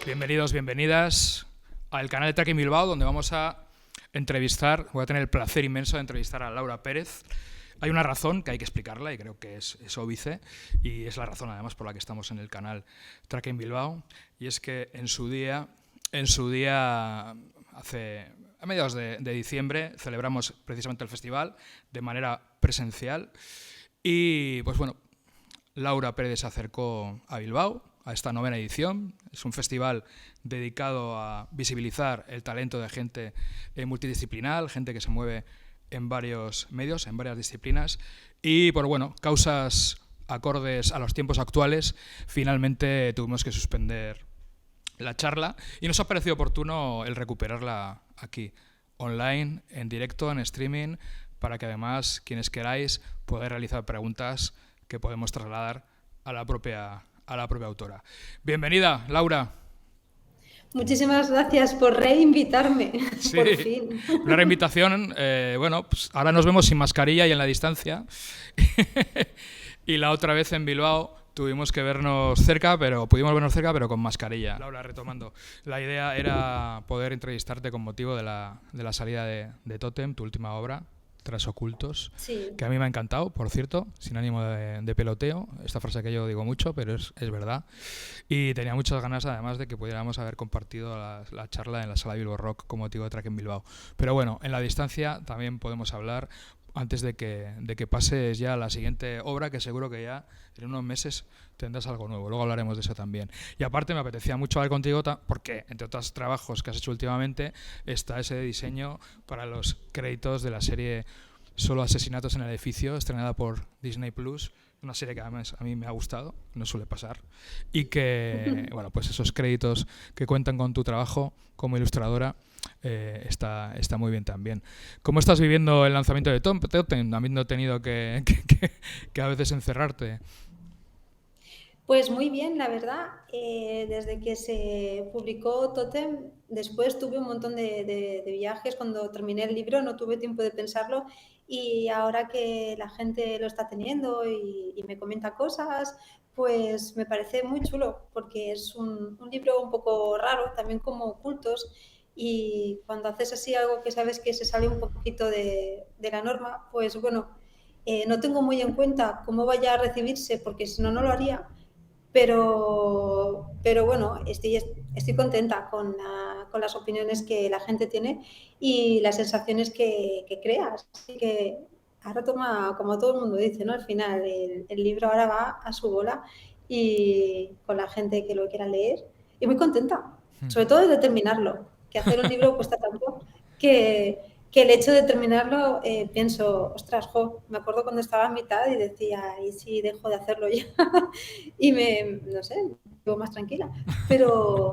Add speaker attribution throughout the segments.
Speaker 1: Bienvenidos, bienvenidas al canal de Tracking Bilbao, donde vamos a voy a tener el placer inmenso de entrevistar a Laura Pérez. Hay una razón que hay que explicarla y creo que es óbice, y es la razón además por la que estamos en el canal Tracking Bilbao, y es que en su día a mediados de diciembre, celebramos precisamente el festival de manera presencial y pues bueno, Laura Pérez se acercó a Bilbao, a esta 9ª edición. Es un festival dedicado a visibilizar el talento de gente multidisciplinar, gente que se mueve en varios medios, en varias disciplinas, y por causas acordes a los tiempos actuales, finalmente tuvimos que suspender la charla y nos ha parecido oportuno el recuperarla aquí, online, en directo, en streaming, para que además quienes queráis podáis realizar preguntas que podemos trasladar a la propia autora. Bienvenida, Laura.
Speaker 2: Muchísimas gracias por reinvitarme,
Speaker 1: sí,
Speaker 2: por fin.
Speaker 1: Una reinvitación, pues ahora nos vemos sin mascarilla y en la distancia. Y la otra vez en Bilbao pudimos vernos cerca, pero con mascarilla. Laura, retomando, la idea era poder entrevistarte con motivo de la salida de Totem, tu última obra, Tras Ocultos,
Speaker 2: sí,
Speaker 1: que a mí me ha encantado, por cierto, sin ánimo de peloteo, esta frase que yo digo mucho, pero es verdad, y tenía muchas ganas además de que pudiéramos haber compartido la charla en la Sala Bilbo Rock con motivo de Tracking Bilbao. Pero bueno, en la distancia también podemos hablar antes de que pases ya a la siguiente obra, que seguro que ya en unos meses tendrás algo nuevo. Luego hablaremos de eso también. Y aparte me apetecía mucho hablar contigo porque, entre otros trabajos que has hecho últimamente, está ese diseño para los créditos de la serie Solo asesinatos en el edificio, estrenada por Disney Plus, una serie que además a mí me ha gustado, no suele pasar, y que, pues esos créditos que cuentan con tu trabajo como ilustradora está muy bien también. ¿Cómo estás viviendo el lanzamiento de Totem, habiendo tenido que a veces encerrarte?
Speaker 2: pues muy bien, la verdad. Desde que se publicó Totem, después tuve un montón de viajes. Cuando terminé el libro no tuve tiempo de pensarlo, y ahora que la gente lo está teniendo y me comenta cosas, pues me parece muy chulo, porque es un libro un poco raro, también como ocultos, y cuando haces así algo que sabes que se sale un poquito de la norma, pues bueno, no tengo muy en cuenta cómo vaya a recibirse, porque si no, no lo haría. Pero bueno, estoy contenta con las opiniones que la gente tiene y las sensaciones que creas. Así que ahora toma, como todo el mundo dice, ¿no? Al final el libro ahora va a su bola y con la gente que lo quiera leer. Y muy contenta, sobre todo de terminarlo, que hacer un libro cuesta tanto que el hecho de terminarlo, pienso, ostras, me acuerdo cuando estaba a mitad y decía, ¿y si dejo de hacerlo ya? Y no sé, vivo más tranquila. Pero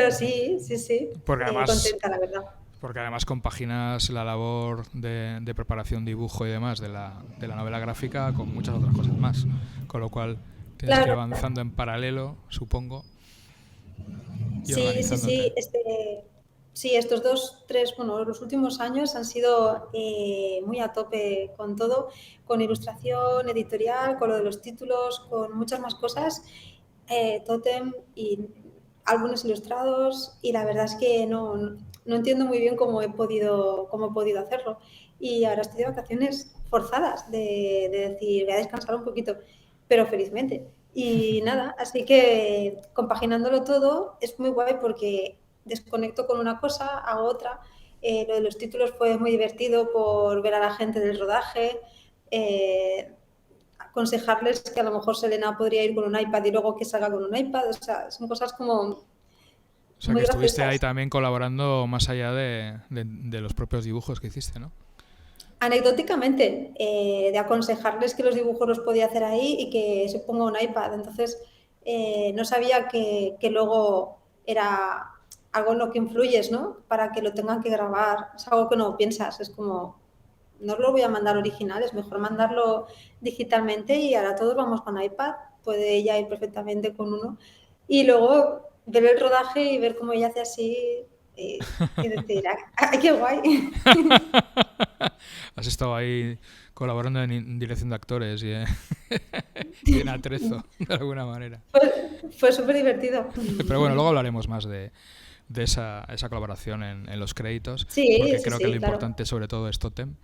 Speaker 2: sí,
Speaker 1: Porque además,
Speaker 2: contenta, la verdad.
Speaker 1: porque además compaginas la labor de preparación, dibujo y demás de la novela gráfica con muchas otras cosas más, con lo cual tienes que ir
Speaker 2: Claro.
Speaker 1: avanzando en paralelo, supongo, y
Speaker 2: Sí,
Speaker 1: organizándote.
Speaker 2: sí, estos 2, 3, bueno, los últimos años han sido muy a tope con todo, con ilustración, editorial, con lo de los títulos, con muchas más cosas, Totem y álbumes ilustrados, y la verdad es que no entiendo muy bien cómo he podido hacerlo. Y ahora estoy de vacaciones forzadas de decir, voy a descansar un poquito, pero felizmente. Y nada, así que compaginándolo todo es muy guay porque desconecto con una cosa, hago otra. Lo de los títulos fue muy divertido por ver a la gente del rodaje, aconsejarles que a lo mejor Selena podría ir con un iPad y luego que salga con un iPad. O sea, son cosas como
Speaker 1: O sea que
Speaker 2: muy
Speaker 1: estuviste ahí
Speaker 2: graciosas.
Speaker 1: también colaborando más allá de los propios dibujos que hiciste, ¿no?
Speaker 2: Anecdóticamente, de aconsejarles que los dibujos los podía hacer ahí y que se ponga un iPad. Entonces, no sabía que luego era algo en lo que influyes, ¿no? Para que lo tengan que grabar. Es algo que no piensas. Es como, no os lo voy a mandar original, es mejor mandarlo digitalmente y ahora todos vamos con iPad, puede ella ir perfectamente con uno. Y luego ver el rodaje y ver cómo ella hace así y decir, ¡ay, qué guay!
Speaker 1: Has estado ahí colaborando en dirección de actores y en atrezo, de alguna manera.
Speaker 2: Fue súper divertido.
Speaker 1: Pero bueno, luego hablaremos más de esa colaboración en los créditos,
Speaker 2: Sí,
Speaker 1: porque
Speaker 2: sí,
Speaker 1: creo que lo
Speaker 2: sí, claro.
Speaker 1: importante sobre todo es Totem.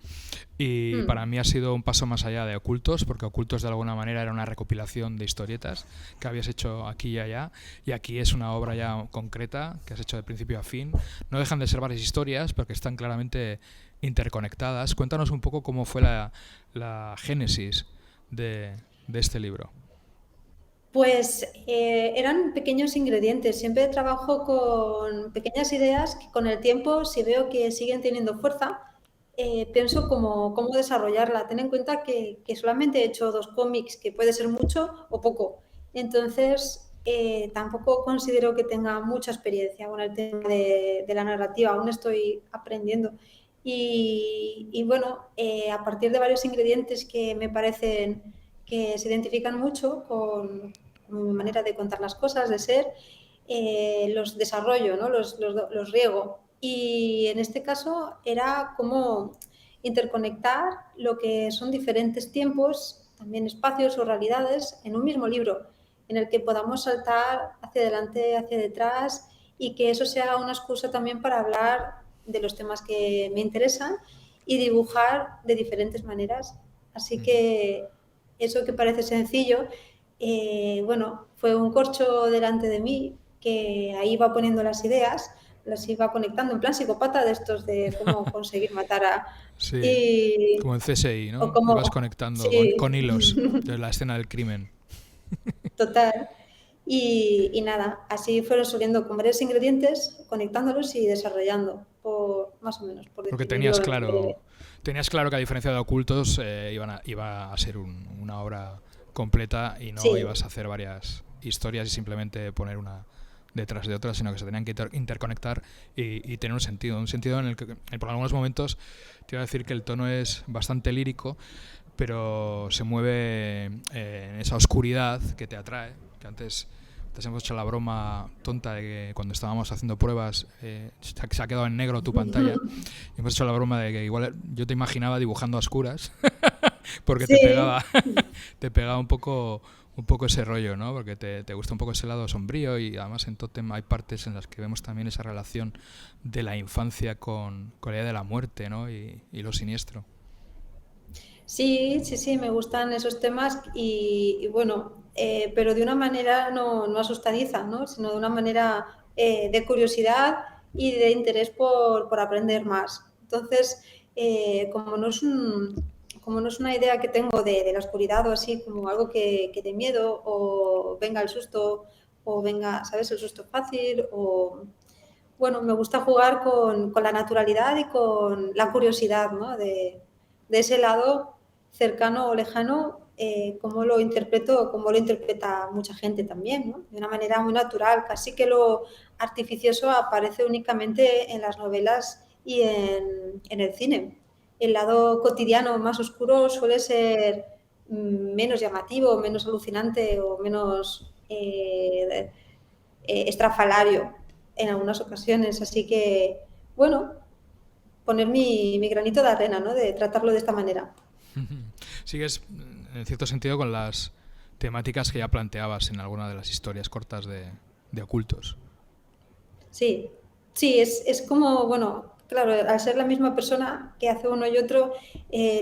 Speaker 1: Y para mí ha sido un paso más allá de Ocultos, porque Ocultos de alguna manera era una recopilación de historietas que habías hecho aquí y allá, y aquí es una obra ya concreta que has hecho de principio a fin. No dejan de ser varias historias, porque están claramente interconectadas. Cuéntanos un poco cómo fue la génesis de este libro.
Speaker 2: Pues eran pequeños ingredientes. Siempre trabajo con pequeñas ideas que con el tiempo, si veo que siguen teniendo fuerza, pienso cómo desarrollarla. Ten en cuenta que solamente he hecho 2 cómics, que puede ser mucho o poco. Entonces, tampoco considero que tenga mucha experiencia con el tema de la narrativa. Aún estoy aprendiendo. Y bueno, a partir de varios ingredientes que me parecen que se identifican mucho con mi manera de contar las cosas, de ser, los desarrollo, ¿no? los riego. Y en este caso era como interconectar lo que son diferentes tiempos, también espacios o realidades en un mismo libro, en el que podamos saltar hacia adelante, hacia detrás y que eso sea una excusa también para hablar de los temas que me interesan y dibujar de diferentes maneras. Así que eso que parece sencillo, bueno, fue un corcho delante de mí que ahí iba poniendo las ideas, las iba conectando en plan psicópata de estos de cómo conseguir matar a...
Speaker 1: Sí,
Speaker 2: Y,
Speaker 1: como en CSI,
Speaker 2: o
Speaker 1: ¿no? Ibas
Speaker 2: como...
Speaker 1: conectando con
Speaker 2: Sí,
Speaker 1: hilos de la escena del crimen.
Speaker 2: total. Y nada, así fueron subiendo con varios ingredientes, conectándolos y desarrollando, por, más o menos, por
Speaker 1: Porque
Speaker 2: definirlo en breve.
Speaker 1: tenías claro que a diferencia de Ocultos iba a ser una obra completa y no
Speaker 2: Sí,
Speaker 1: ibas a hacer varias historias y simplemente poner una detrás de otra, sino que se tenían que interconectar y tener un sentido en el que por algunos momentos te iba a decir que el tono es bastante lírico, pero se mueve en esa oscuridad que te atrae, que antes te hemos hecho la broma tonta de que cuando estábamos haciendo pruebas se ha quedado en negro tu pantalla y hemos hecho la broma de que igual yo te imaginaba dibujando a oscuras porque
Speaker 2: sí,
Speaker 1: te pegaba un poco ese rollo, ¿no? Porque te gusta un poco ese lado sombrío y además en Totem hay partes en las que vemos también esa relación de la infancia con la idea de la muerte, ¿no? Y lo siniestro.
Speaker 2: sí, sí, sí, me gustan esos temas y bueno, pero de una manera no asustadiza, ¿no? Sino de una manera de curiosidad y de interés por aprender más. Entonces, como no es una idea que tengo de la oscuridad o así, como algo que de miedo o venga el susto o venga, ¿sabes? El susto fácil o... Bueno, me gusta jugar con la naturalidad y con la curiosidad, ¿no? De ese lado cercano o lejano, cómo lo interpreto o cómo lo interpreta mucha gente también, ¿no? De una manera muy natural, casi que lo artificioso aparece únicamente en las novelas y en el cine. El lado cotidiano más oscuro suele ser menos llamativo, menos alucinante o menos estrafalario en algunas ocasiones. Así que, bueno, poner mi granito de arena, ¿no? De tratarlo de esta manera.
Speaker 1: Sigues, en cierto sentido, con las temáticas que ya planteabas en alguna de las historias cortas de Ocultos.
Speaker 2: Sí, sí, es como, bueno, claro, al ser la misma persona que hace uno y otro,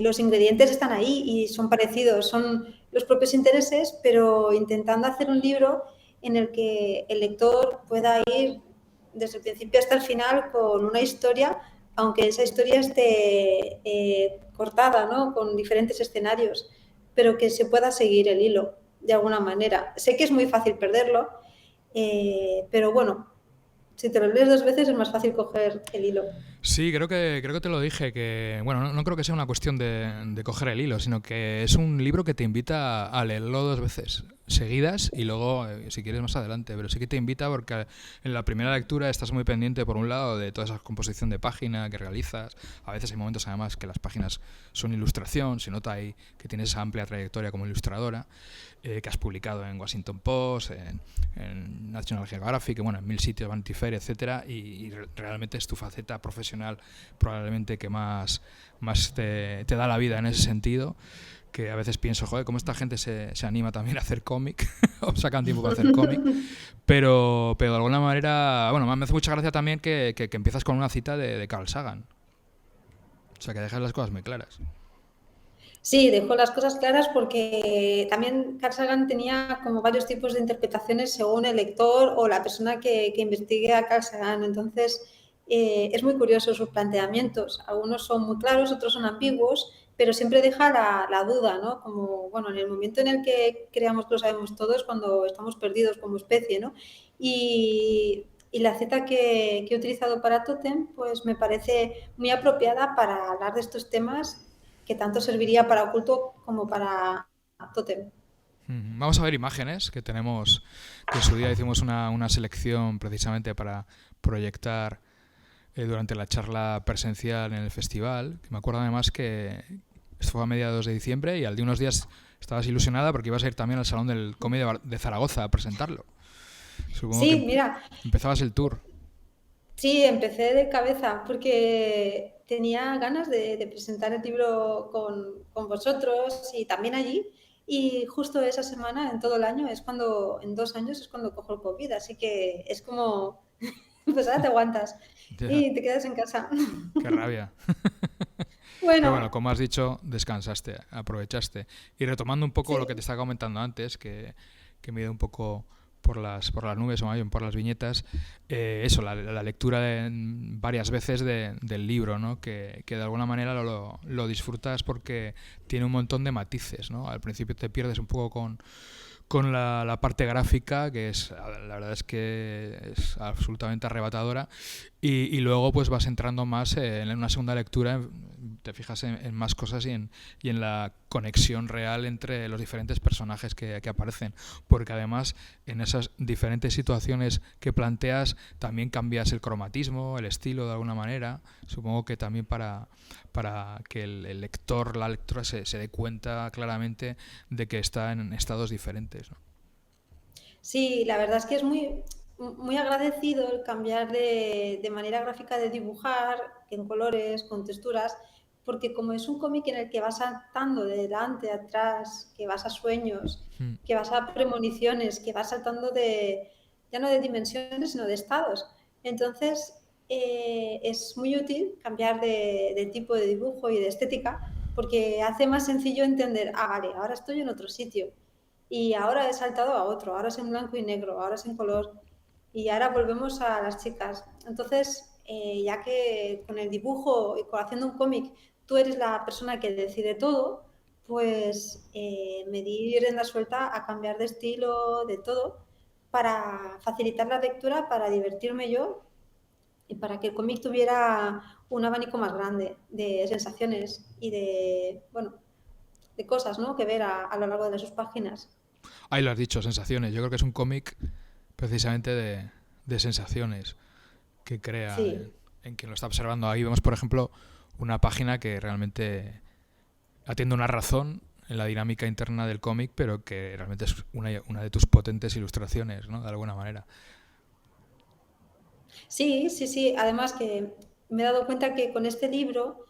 Speaker 2: los ingredientes están ahí y son parecidos, son los propios intereses, pero intentando hacer un libro en el que el lector pueda ir desde el principio hasta el final con una historia, aunque esa historia esté cortada, ¿no? Con diferentes escenarios, pero que se pueda seguir el hilo de alguna manera. Sé que es muy fácil perderlo, pero bueno, si te lo lees 2 veces es más fácil coger el hilo.
Speaker 1: Sí, creo que te lo dije, que bueno, no creo que sea una cuestión de coger el hilo, sino que es un libro que te invita a leerlo dos veces seguidas y luego, si quieres, más adelante, pero sí que te invita porque en la primera lectura estás muy pendiente, por un lado, de toda esa composición de página que realizas. A veces hay momentos, además, que las páginas son ilustración, se nota ahí que tienes esa amplia trayectoria como ilustradora, que has publicado en Washington Post, en National Geographic, bueno, en 1000 sitios, Vanity Fair, etcétera, y realmente es tu faceta profesional probablemente que más te da la vida en ese sentido, que a veces pienso, joder, cómo esta gente se anima también a hacer cómic, o sacan tiempo para hacer cómic, pero de alguna manera, bueno, me hace mucha gracia también que empiezas con una cita de Carl Sagan, o sea, que dejas las cosas muy claras.
Speaker 2: Sí, dejó las cosas claras porque también Carl Sagan tenía como varios tipos de interpretaciones según el lector o la persona que investigue a Carl Sagan. Entonces, es muy curioso sus planteamientos. Algunos son muy claros, otros son ambiguos, pero siempre deja la duda, ¿no? Como, bueno, en el momento en el que creamos que lo sabemos todo es cuando estamos perdidos como especie, ¿no? Y la cita que he utilizado para Totem, pues me parece muy apropiada para hablar de estos temas que tanto serviría para Oculto como para Totem.
Speaker 1: Vamos a ver imágenes que tenemos, que en su día hicimos una selección precisamente para proyectar durante la charla presencial en el festival. Me acuerdo además que esto fue a mediados de diciembre y al de unos días estabas ilusionada porque ibas a ir también al Salón del Cómic de Zaragoza a presentarlo. Supongo que
Speaker 2: Sí, mira,
Speaker 1: empezabas el tour.
Speaker 2: sí, empecé de cabeza porque tenía ganas de presentar el libro con vosotros y también allí. Y justo esa semana, en todo el año, es cuando, en 2 años, es cuando cojo el COVID. Así que es como, pues ahora te aguantas
Speaker 1: Ya,
Speaker 2: y te quedas en casa.
Speaker 1: qué rabia. Pero bueno,
Speaker 2: Bueno,
Speaker 1: como has dicho, descansaste, aprovechaste. Y retomando un poco lo que te
Speaker 2: sí,
Speaker 1: estaba comentando antes, que me he ido un poco por las nubes o más bien por las viñetas, eso, la lectura varias veces del libro, ¿no? Que de alguna manera lo disfrutas porque tiene un montón de matices, ¿no? Al principio te pierdes un poco con la parte gráfica, que es la verdad es que es absolutamente arrebatadora, y luego pues vas entrando más en una segunda lectura, te fijas en más cosas y en la conexión real entre los diferentes personajes que aparecen, porque además en esas diferentes situaciones que planteas también cambias el cromatismo, el estilo de alguna manera, supongo que también para que el lector, la lectora se dé cuenta claramente de que está en estados diferentes, ¿no?
Speaker 2: sí, la verdad es que es muy agradecido el cambiar de manera gráfica de dibujar, en colores, con texturas, porque como es un cómic en el que vas saltando de delante a atrás, que vas a sueños,
Speaker 1: Mm.
Speaker 2: que vas a premoniciones, que vas saltando ya no de dimensiones, sino de estados. Entonces, es muy útil cambiar de tipo de dibujo y de estética, porque hace más sencillo entender, ah, vale, ahora estoy en otro sitio y ahora he saltado a otro, ahora es en blanco y negro, ahora es en color y ahora volvemos a las chicas. Entonces, ya que con el dibujo y con haciendo un cómic tú eres la persona que decide todo, pues me di rienda suelta a cambiar de estilo, de todo, para facilitar la lectura, para divertirme yo y para que el cómic tuviera un abanico más grande de sensaciones y de, bueno, de cosas, ¿no?, que ver a lo largo de sus páginas.
Speaker 1: Ahí lo has dicho, sensaciones. Yo creo que es un cómic precisamente de sensaciones que crea
Speaker 2: Sí,
Speaker 1: en quien lo está observando. Ahí vemos, por ejemplo, una página que realmente atiende una razón en la dinámica interna del cómic, pero que realmente es una de tus potentes ilustraciones, ¿no? De alguna manera.
Speaker 2: sí, sí, sí. Además que me he dado cuenta que con este libro,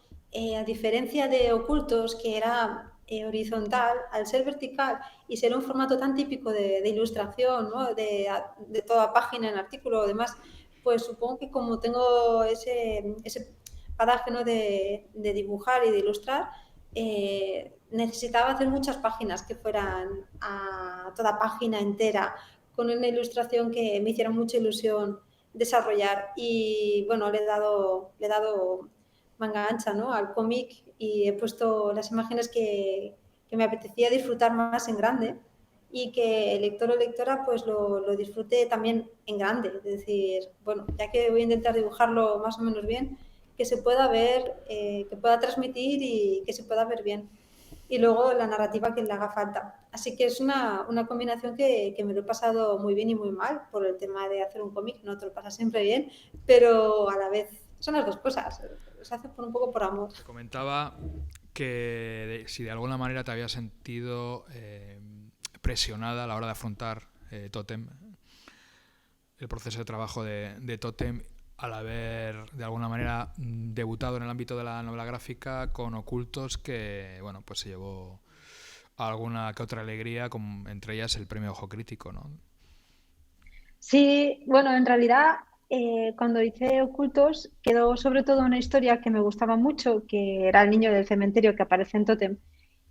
Speaker 2: a diferencia de Ocultos, que era horizontal, al ser vertical y ser un formato tan típico de ilustración, ¿no?, de toda página en artículo o demás, pues supongo que como tengo ese badaje, ¿no?, de dibujar y de ilustrar, necesitaba hacer muchas páginas que fueran a toda página entera, con una ilustración que me hiciera mucha ilusión desarrollar. Y bueno, le he dado manga ancha, ¿no?, al cómic y he puesto las imágenes que me apetecía disfrutar más en grande y que el lector o lectora pues lo disfrute también en grande. Es decir, bueno, ya que voy a intentar dibujarlo más o menos bien, que se pueda ver, que pueda transmitir y que se pueda ver bien. Y luego la narrativa que le haga falta. Así que es una combinación que me lo he pasado muy bien y muy mal por el tema de hacer un cómic. No te lo pasas siempre bien, pero a la vez son las dos cosas. Se hace un poco por amor.
Speaker 1: Te comentaba que si de alguna manera te había sentido presionada a la hora de afrontar Totem, el proceso de trabajo de Totem, al haber de alguna manera debutado en el ámbito de la novela gráfica con Ocultos, que bueno, pues se llevó alguna que otra alegría, entre ellas el premio Ojo Crítico, ¿no?
Speaker 3: Sí, bueno, en realidad cuando hice Ocultos quedó sobre todo una historia que me gustaba mucho, que era el niño del cementerio que aparece en Totem.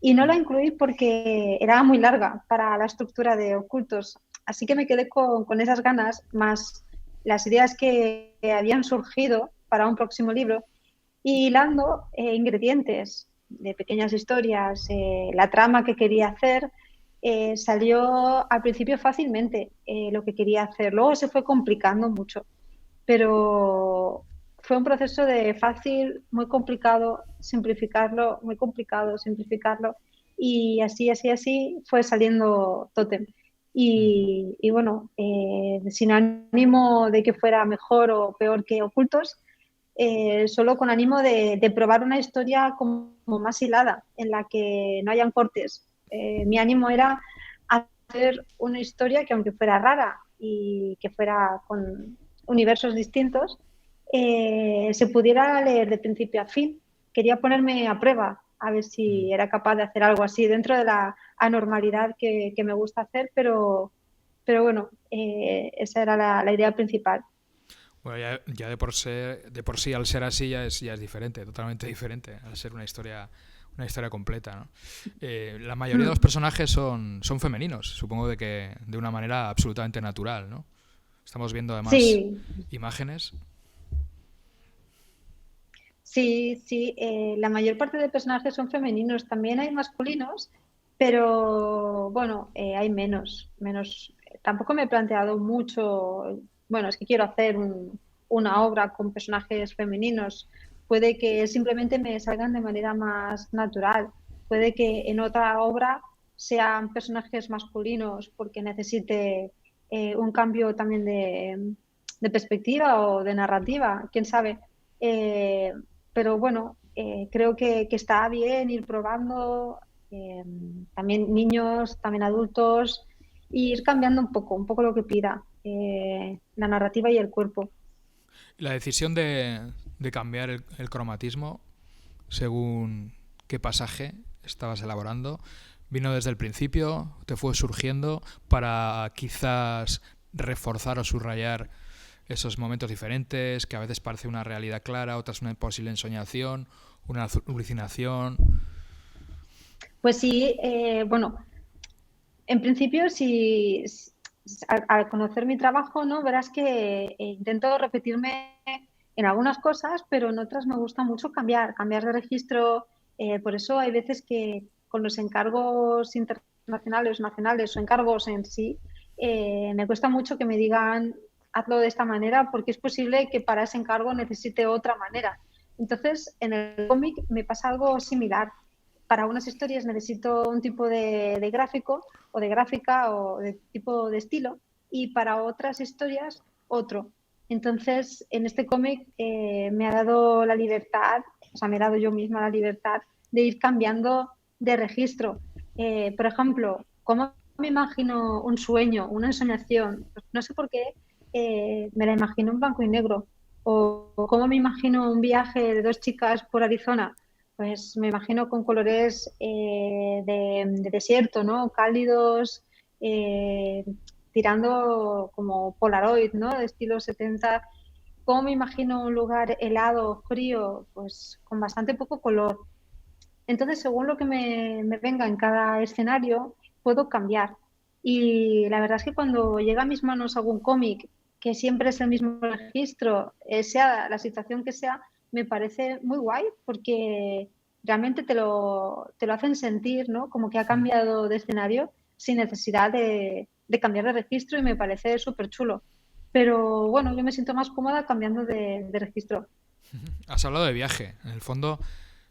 Speaker 3: Y no la incluí porque era muy larga para la estructura de Ocultos. Así que me quedé con esas ganas, más las ideas que habían surgido para un próximo libro, y hilando ingredientes de pequeñas historias, la trama que quería hacer, salió al principio fácilmente lo que quería hacer. Luego se fue complicando mucho, pero fue un proceso de fácil, muy complicado, simplificarlo, muy complicado, simplificarlo, y así fue saliendo Totem. Y bueno, sin ánimo de que fuera mejor o peor que Ocultos, solo con ánimo de probar una historia como más hilada, en la que no hayan cortes. Mi ánimo era hacer una historia que, aunque fuera rara y que fuera con universos distintos, se pudiera leer de principio a fin. Quería ponerme a prueba, a ver si era capaz de hacer algo así dentro de la anormalidad que me gusta hacer, pero bueno, esa era la idea principal.
Speaker 1: Bueno, ya de por sí, al ser así, ya es diferente, totalmente diferente, al ser una historia completa, ¿no? La mayoría de los personajes son femeninos, supongo de una manera absolutamente natural, ¿no? Estamos viendo además
Speaker 3: Sí.
Speaker 1: imágenes.
Speaker 3: Sí, sí, la mayor parte de personajes son femeninos, también hay masculinos, pero bueno, hay menos. Tampoco me he planteado mucho, bueno, es que quiero hacer una obra con personajes femeninos. Puede que simplemente me salgan de manera más natural, puede que en otra obra sean personajes masculinos porque necesite un cambio también de perspectiva o de narrativa, quién sabe. Eh, pero bueno, creo que está bien ir probando, también niños, también adultos, e ir cambiando un poco lo que pida la narrativa y el cuerpo.
Speaker 1: La decisión de cambiar el cromatismo según qué pasaje estabas elaborando, ¿vino desde el principio? ¿Te fue surgiendo para quizás reforzar o subrayar esos momentos diferentes, que a veces parece una realidad clara, otras una posible ensoñación, una alucinación?
Speaker 3: Pues sí, bueno, en principio, si al conocer mi trabajo, ¿no? Verás que intento repetirme en algunas cosas, pero en otras me gusta mucho cambiar de registro. Por eso hay veces que con los encargos internacionales, nacionales o encargos en sí, me cuesta mucho que me digan hazlo de esta manera, porque es posible que para ese encargo necesite otra manera. Entonces, en el cómic me pasa algo similar. Para unas historias necesito un tipo de gráfico o de gráfica o de tipo de estilo, y para otras historias otro. Entonces, en este cómic me ha dado la libertad, o sea, me he dado yo misma la libertad de ir cambiando de registro. Por ejemplo, ¿cómo me imagino un sueño, una ensoñación? Pues no sé por qué me la imagino en blanco y negro. O cómo me imagino un viaje de dos chicas por Arizona. Pues me imagino con colores de desierto, ¿no? Cálidos, eh, tirando como Polaroid, ¿no? De estilo 70. ¿Cómo me imagino un lugar helado, frío? Pues con bastante poco color. Entonces, según lo que me venga en cada escenario, puedo cambiar. Y la verdad es que cuando llega a mis manos algún cómic, que siempre es el mismo registro, sea la situación que sea, me parece muy guay porque realmente te lo hacen sentir, ¿no? Como que ha cambiado de escenario sin necesidad de cambiar de registro, y me parece súper chulo. Pero bueno, yo me siento más cómoda cambiando de registro.
Speaker 1: Has hablado de viaje. En el fondo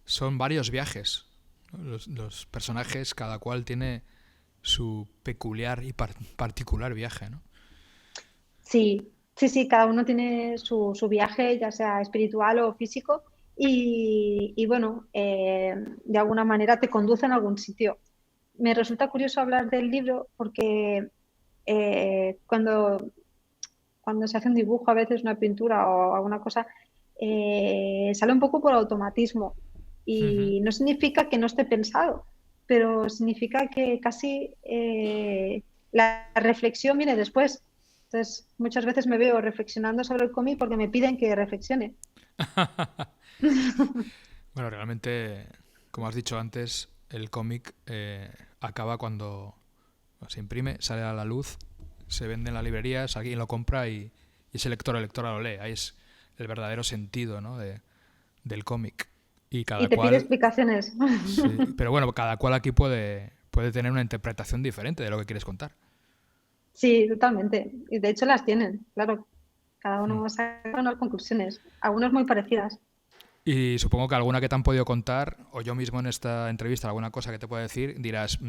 Speaker 1: son varios viajes, ¿no? Los personajes, cada cual tiene su peculiar y particular viaje, ¿no?
Speaker 3: Sí, sí, sí, cada uno tiene su viaje, ya sea espiritual o físico, y bueno, de alguna manera te conduce en algún sitio. Me resulta curioso hablar del libro porque cuando se hace un dibujo, a veces una pintura o alguna cosa, sale un poco por automatismo.
Speaker 1: Ujú.
Speaker 3: Y no significa que no esté pensado, pero significa que casi la reflexión viene después. Entonces, muchas veces me veo reflexionando sobre el cómic porque me piden que reflexione.
Speaker 1: Bueno, realmente, como has dicho antes, el cómic acaba cuando se imprime, sale a la luz, se vende en las librerías, alguien lo compra y ese lector o lectora lo lee. Ahí es el verdadero sentido, ¿no? Del cómic. Y
Speaker 3: Y
Speaker 1: cada
Speaker 3: te pide
Speaker 1: cual,
Speaker 3: explicaciones.
Speaker 1: sí, pero bueno, cada cual aquí puede tener una interpretación diferente de lo que quieres contar.
Speaker 3: Sí, totalmente. Y de hecho las tienen, claro. Cada
Speaker 1: Mm.
Speaker 3: uno saca unas conclusiones, algunas muy parecidas.
Speaker 1: Y supongo que alguna que te han podido contar, o yo mismo en esta entrevista, alguna cosa que te pueda decir, dirás,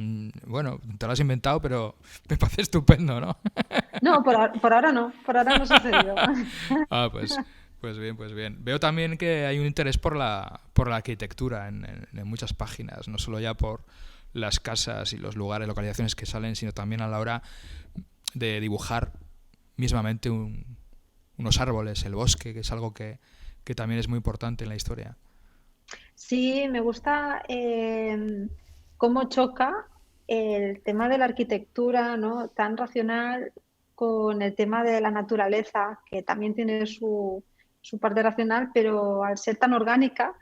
Speaker 1: bueno, te lo has inventado, pero me parece estupendo, ¿no?
Speaker 3: No, por ahora no, por ahora no ha sucedido.
Speaker 1: Ah, pues bien, pues bien. Veo también que hay un interés por la arquitectura en muchas páginas, no solo ya por las casas y los lugares, localizaciones que salen, sino también a la hora de dibujar mismamente unos árboles, el bosque, que es algo que también es muy importante en la historia.
Speaker 3: Sí, me gusta cómo choca el tema de la arquitectura, ¿no? Tan racional con el tema de la naturaleza, que también tiene su parte racional, pero al ser tan orgánica,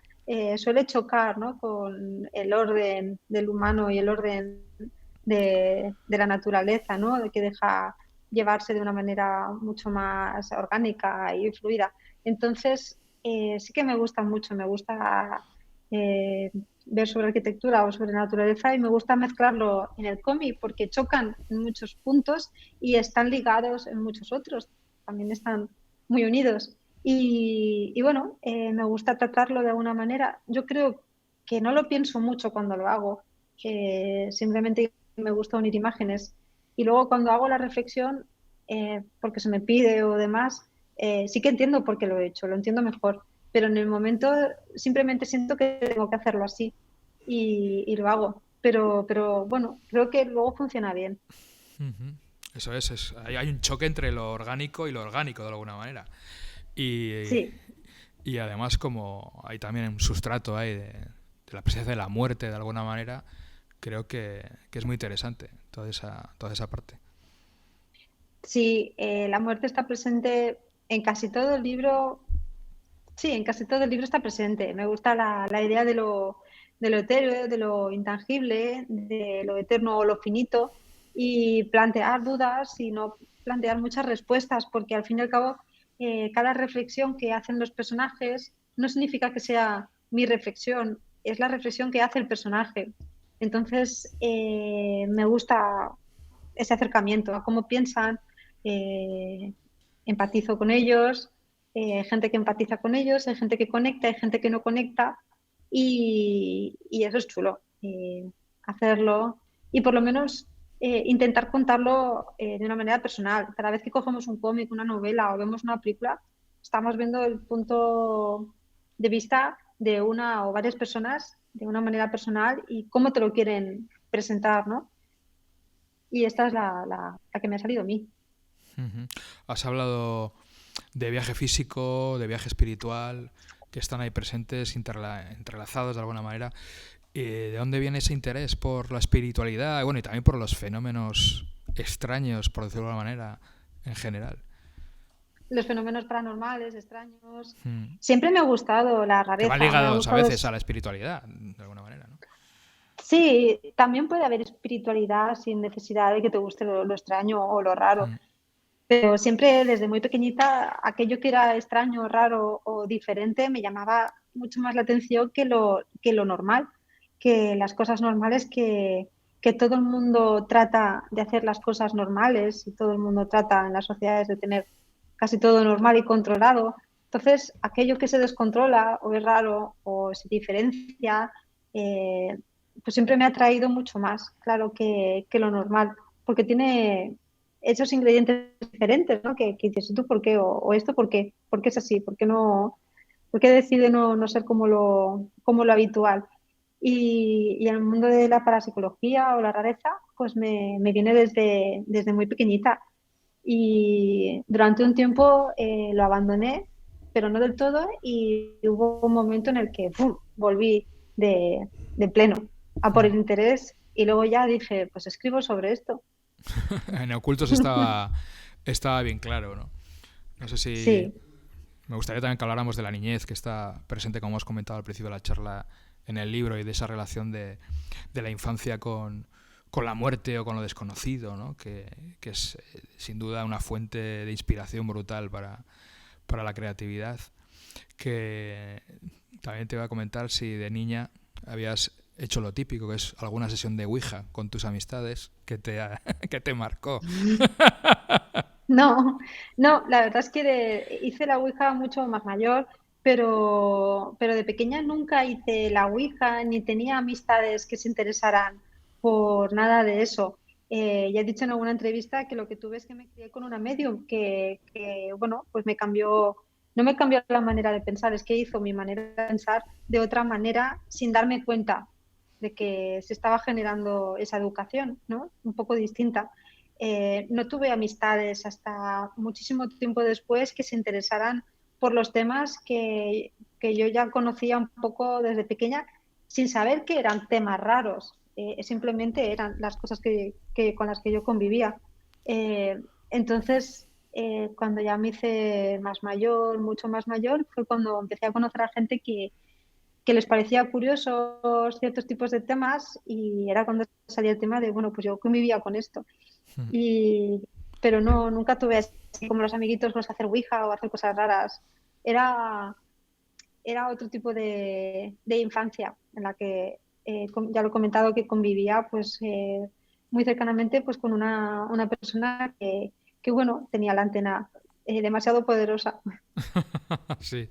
Speaker 3: suele chocar, ¿no? Con el orden del humano y el orden de la naturaleza, ¿no? De que deja llevarse de una manera mucho más orgánica y fluida. Entonces, sí que me gusta mucho, me gusta eh, ver sobre arquitectura o sobre naturaleza y me gusta mezclarlo en el cómic porque chocan en muchos puntos y están ligados en muchos otros, también están muy unidos. Y bueno, me gusta tratarlo de alguna manera. Yo creo que no lo pienso mucho cuando lo hago, que simplemente me gusta unir imágenes. Y luego cuando hago la reflexión, porque se me pide o demás, sí que entiendo por qué lo he hecho, lo entiendo mejor, pero en el momento simplemente siento que tengo que hacerlo así y lo hago. Pero bueno, creo que luego funciona bien.
Speaker 1: Ujú. Eso hay un choque entre lo orgánico y lo orgánico, de alguna manera. Y,
Speaker 3: Sí,
Speaker 1: y además como hay también un sustrato ahí de la presencia de la muerte, de alguna manera, creo que es muy interesante toda esa parte.
Speaker 3: sí, la muerte está presente en casi todo el libro. Sí, en casi todo el libro está presente. Me gusta la idea de lo etéreo, de lo intangible, de lo eterno o lo finito y plantear dudas y no plantear muchas respuestas, porque al fin y al cabo cada reflexión que hacen los personajes no significa que sea mi reflexión, es la reflexión que hace el personaje. Entonces, me gusta ese acercamiento a cómo piensan, eh, empatizo con ellos, hay gente que empatiza con ellos, hay gente que conecta, hay gente que no conecta y eso es chulo, hacerlo y por lo menos intentar contarlo de una manera personal. Cada vez que cogemos un cómic, una novela o vemos una película, estamos viendo el punto de vista de una o varias personas de una manera personal y cómo te lo quieren presentar, ¿no? Y esta es la que me ha salido a mí.
Speaker 1: Ujú. Has hablado de viaje físico, de viaje espiritual, que están ahí presentes, entrelazados de alguna manera. ¿De dónde viene ese interés por la espiritualidad? Bueno, y también por los fenómenos extraños, por decirlo de alguna manera, en general.
Speaker 3: Los fenómenos paranormales, extraños.
Speaker 1: Mm.
Speaker 3: Siempre me ha gustado la
Speaker 1: Que van
Speaker 3: rareza, me ha
Speaker 1: ligados a
Speaker 3: gustado.
Speaker 1: veces a la espiritualidad, de alguna manera, ¿no?
Speaker 3: Sí, también puede haber espiritualidad sin necesidad de que te guste lo extraño o lo raro.
Speaker 1: Mm.
Speaker 3: Pero siempre desde muy pequeñita, aquello que era extraño, raro o diferente me llamaba mucho más la atención que lo normal, que las cosas normales que todo el mundo trata de hacer las cosas normales y todo el mundo trata en las sociedades de tener casi todo normal y controlado. Entonces, aquello que se descontrola o es raro o se diferencia, pues siempre me ha atraído mucho más, claro, que lo normal, porque tiene esos ingredientes diferentes, ¿no? Que dices, ¿tú por qué? O esto, ¿por qué? ¿Por qué es así? ¿Por qué no? ¿Por qué decide no ser como lo habitual? Y el mundo de la parapsicología o la rareza, pues me viene desde muy pequeñita. Y durante un tiempo lo abandoné, pero no del todo, y hubo un momento en el que ¡fum!, volví de pleno a por el interés, y luego ya dije, pues escribo sobre esto.
Speaker 1: En Ocultos estaba bien claro, ¿no? No sé si...
Speaker 3: Sí,
Speaker 1: Me gustaría también que habláramos de la niñez que está presente, como hemos comentado al principio de la charla, en el libro, y de esa relación de la infancia con la muerte o con lo desconocido, ¿no? Que es sin duda una fuente de inspiración brutal para la creatividad. Que también te voy a comentar si de niña habías hecho lo típico, que es alguna sesión de Ouija con tus amistades que te marcó.
Speaker 3: no, no, la verdad es que hice la Ouija mucho más mayor, pero de pequeña nunca hice la Ouija ni tenía amistades que se interesaran por nada de eso. Ya he dicho en alguna entrevista que lo que tuve es que me crié con una medium bueno, pues no me cambió la manera de pensar, es que hizo mi manera de pensar de otra manera sin darme cuenta de que se estaba generando esa educación, ¿no? Un poco distinta. No tuve amistades hasta muchísimo tiempo después que se interesaran por los temas que yo ya conocía un poco desde pequeña, sin saber que eran temas raros. Simplemente eran las cosas con las que yo convivía. Entonces, cuando ya me hice más mayor, mucho más mayor, fue cuando empecé a conocer a gente que les parecía curiosos ciertos tipos de temas, y era cuando salía el tema de, bueno, pues yo convivía con esto. Y, pero no, nunca tuve así como los amiguitos con los que hacer ouija o hacer cosas raras. Era, era otro tipo de infancia en la que, ya lo he comentado, que convivía pues muy cercanamente pues con una persona bueno, tenía la antena demasiado poderosa.
Speaker 1: Sí,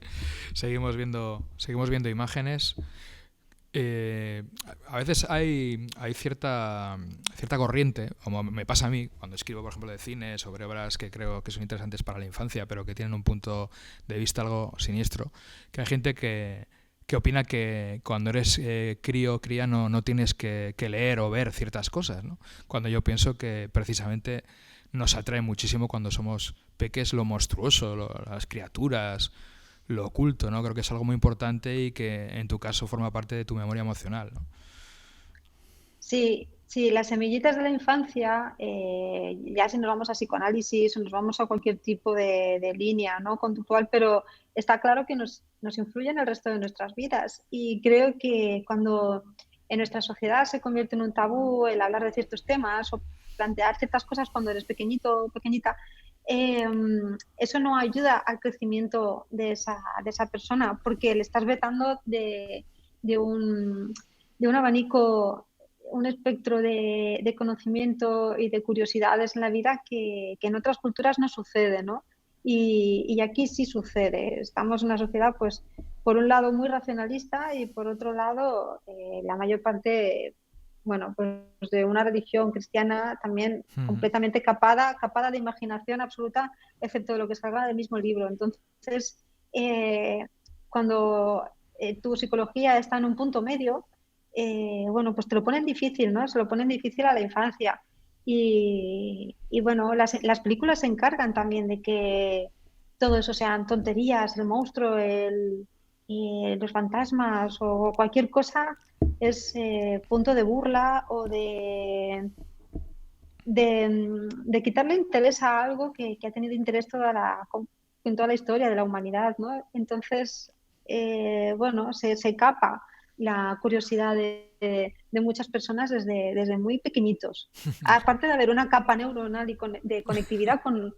Speaker 1: seguimos viendo imágenes. A veces hay cierta corriente, como me pasa a mí cuando escribo, por ejemplo, de cine, sobre obras que creo que son interesantes para la infancia, pero que tienen un punto de vista algo siniestro, que hay gente que opina que cuando eres crío o cría no tienes que leer o ver ciertas cosas, ¿no? Cuando yo pienso que precisamente nos atrae muchísimo cuando somos peques lo monstruoso, las criaturas, lo oculto, ¿no? Creo que es algo muy importante y que en tu caso forma parte de tu memoria emocional, ¿no?
Speaker 3: Sí, sí, las semillitas de la infancia, ya si nos vamos a psicoanálisis o nos vamos a cualquier tipo de línea, ¿no?, conductual, pero está claro que nos influye en el resto de nuestras vidas. Y creo que cuando en nuestra sociedad se convierte en un tabú el hablar de ciertos temas o plantear ciertas cosas cuando eres pequeñito o pequeñita, eh, eso no ayuda al crecimiento de esa persona, porque le estás vetando de un, de un abanico, un espectro de conocimiento y de curiosidades en la vida que en otras culturas no sucede, ¿no? Y aquí sí sucede. Estamos en una sociedad, pues, por un lado muy racionalista y por otro lado, la mayor parte, bueno, pues de una religión cristiana también
Speaker 1: Uh-huh.
Speaker 3: completamente capada de imaginación absoluta, excepto lo que salga del mismo libro. Entonces, cuando tu psicología está en un punto medio, bueno, pues te lo ponen difícil, ¿no? Se lo ponen difícil a la infancia. Y bueno, las películas se encargan también de que todo eso sean tonterías, el monstruo, los fantasmas o cualquier cosa es punto de burla o de quitarle interés a algo que ha tenido interés en toda la historia de la humanidad, ¿no? Entonces, bueno, se capa la curiosidad de muchas personas desde muy pequeñitos. Aparte de haber una capa neuronal y de conectividad con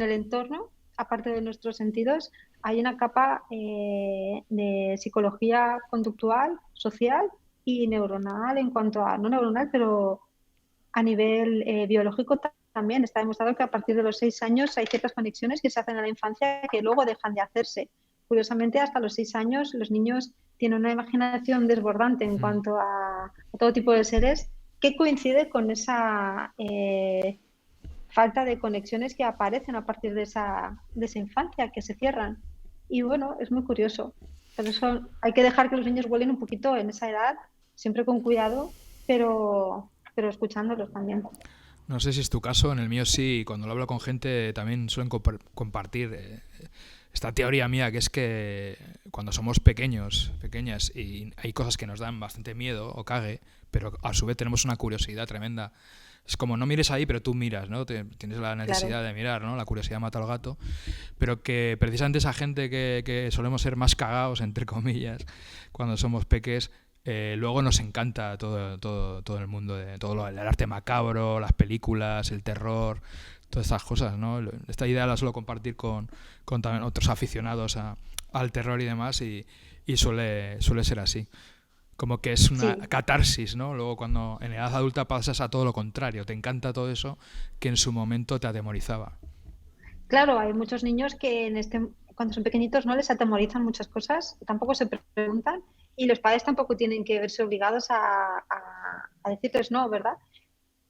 Speaker 3: el entorno, aparte de nuestros sentidos, hay una capa de psicología conductual, social y neuronal, en cuanto a, no neuronal, pero a nivel biológico también está demostrado que a partir de los 6 años hay ciertas conexiones que se hacen en la infancia que luego dejan de hacerse. Curiosamente, hasta los 6 años los niños tienen una imaginación desbordante en cuanto a todo tipo de seres que coincide con esa falta de conexiones que aparecen a partir de esa infancia, que se cierran. Y bueno, es muy curioso. Por eso hay que dejar que los niños vuelen un poquito en esa edad, siempre con cuidado, pero escuchándolos también.
Speaker 1: No sé si es tu caso, en el mío sí, cuando lo hablo con gente también suelen compartir esta teoría mía, que es que cuando somos pequeñas y hay cosas que nos dan bastante miedo o cague, pero a su vez tenemos una curiosidad tremenda. Es como, no mires ahí, pero tú miras, ¿no? Tienes la necesidad de mirar, ¿no? La curiosidad mata al gato. Pero que precisamente esa gente que solemos ser más cagados, entre comillas, cuando somos peques, luego nos encanta todo el mundo, el arte macabro, las películas, el terror, todas estas cosas, ¿no? Esta idea la suelo compartir con también otros aficionados al terror y demás, y suele ser así. Como que es una catarsis, ¿no? Luego cuando en edad adulta pasas a todo lo contrario, te encanta todo eso que en su momento te atemorizaba.
Speaker 3: Claro, hay muchos niños que cuando son pequeñitos no les atemorizan muchas cosas, tampoco se preguntan, y los padres tampoco tienen que verse obligados a decirles no, ¿verdad?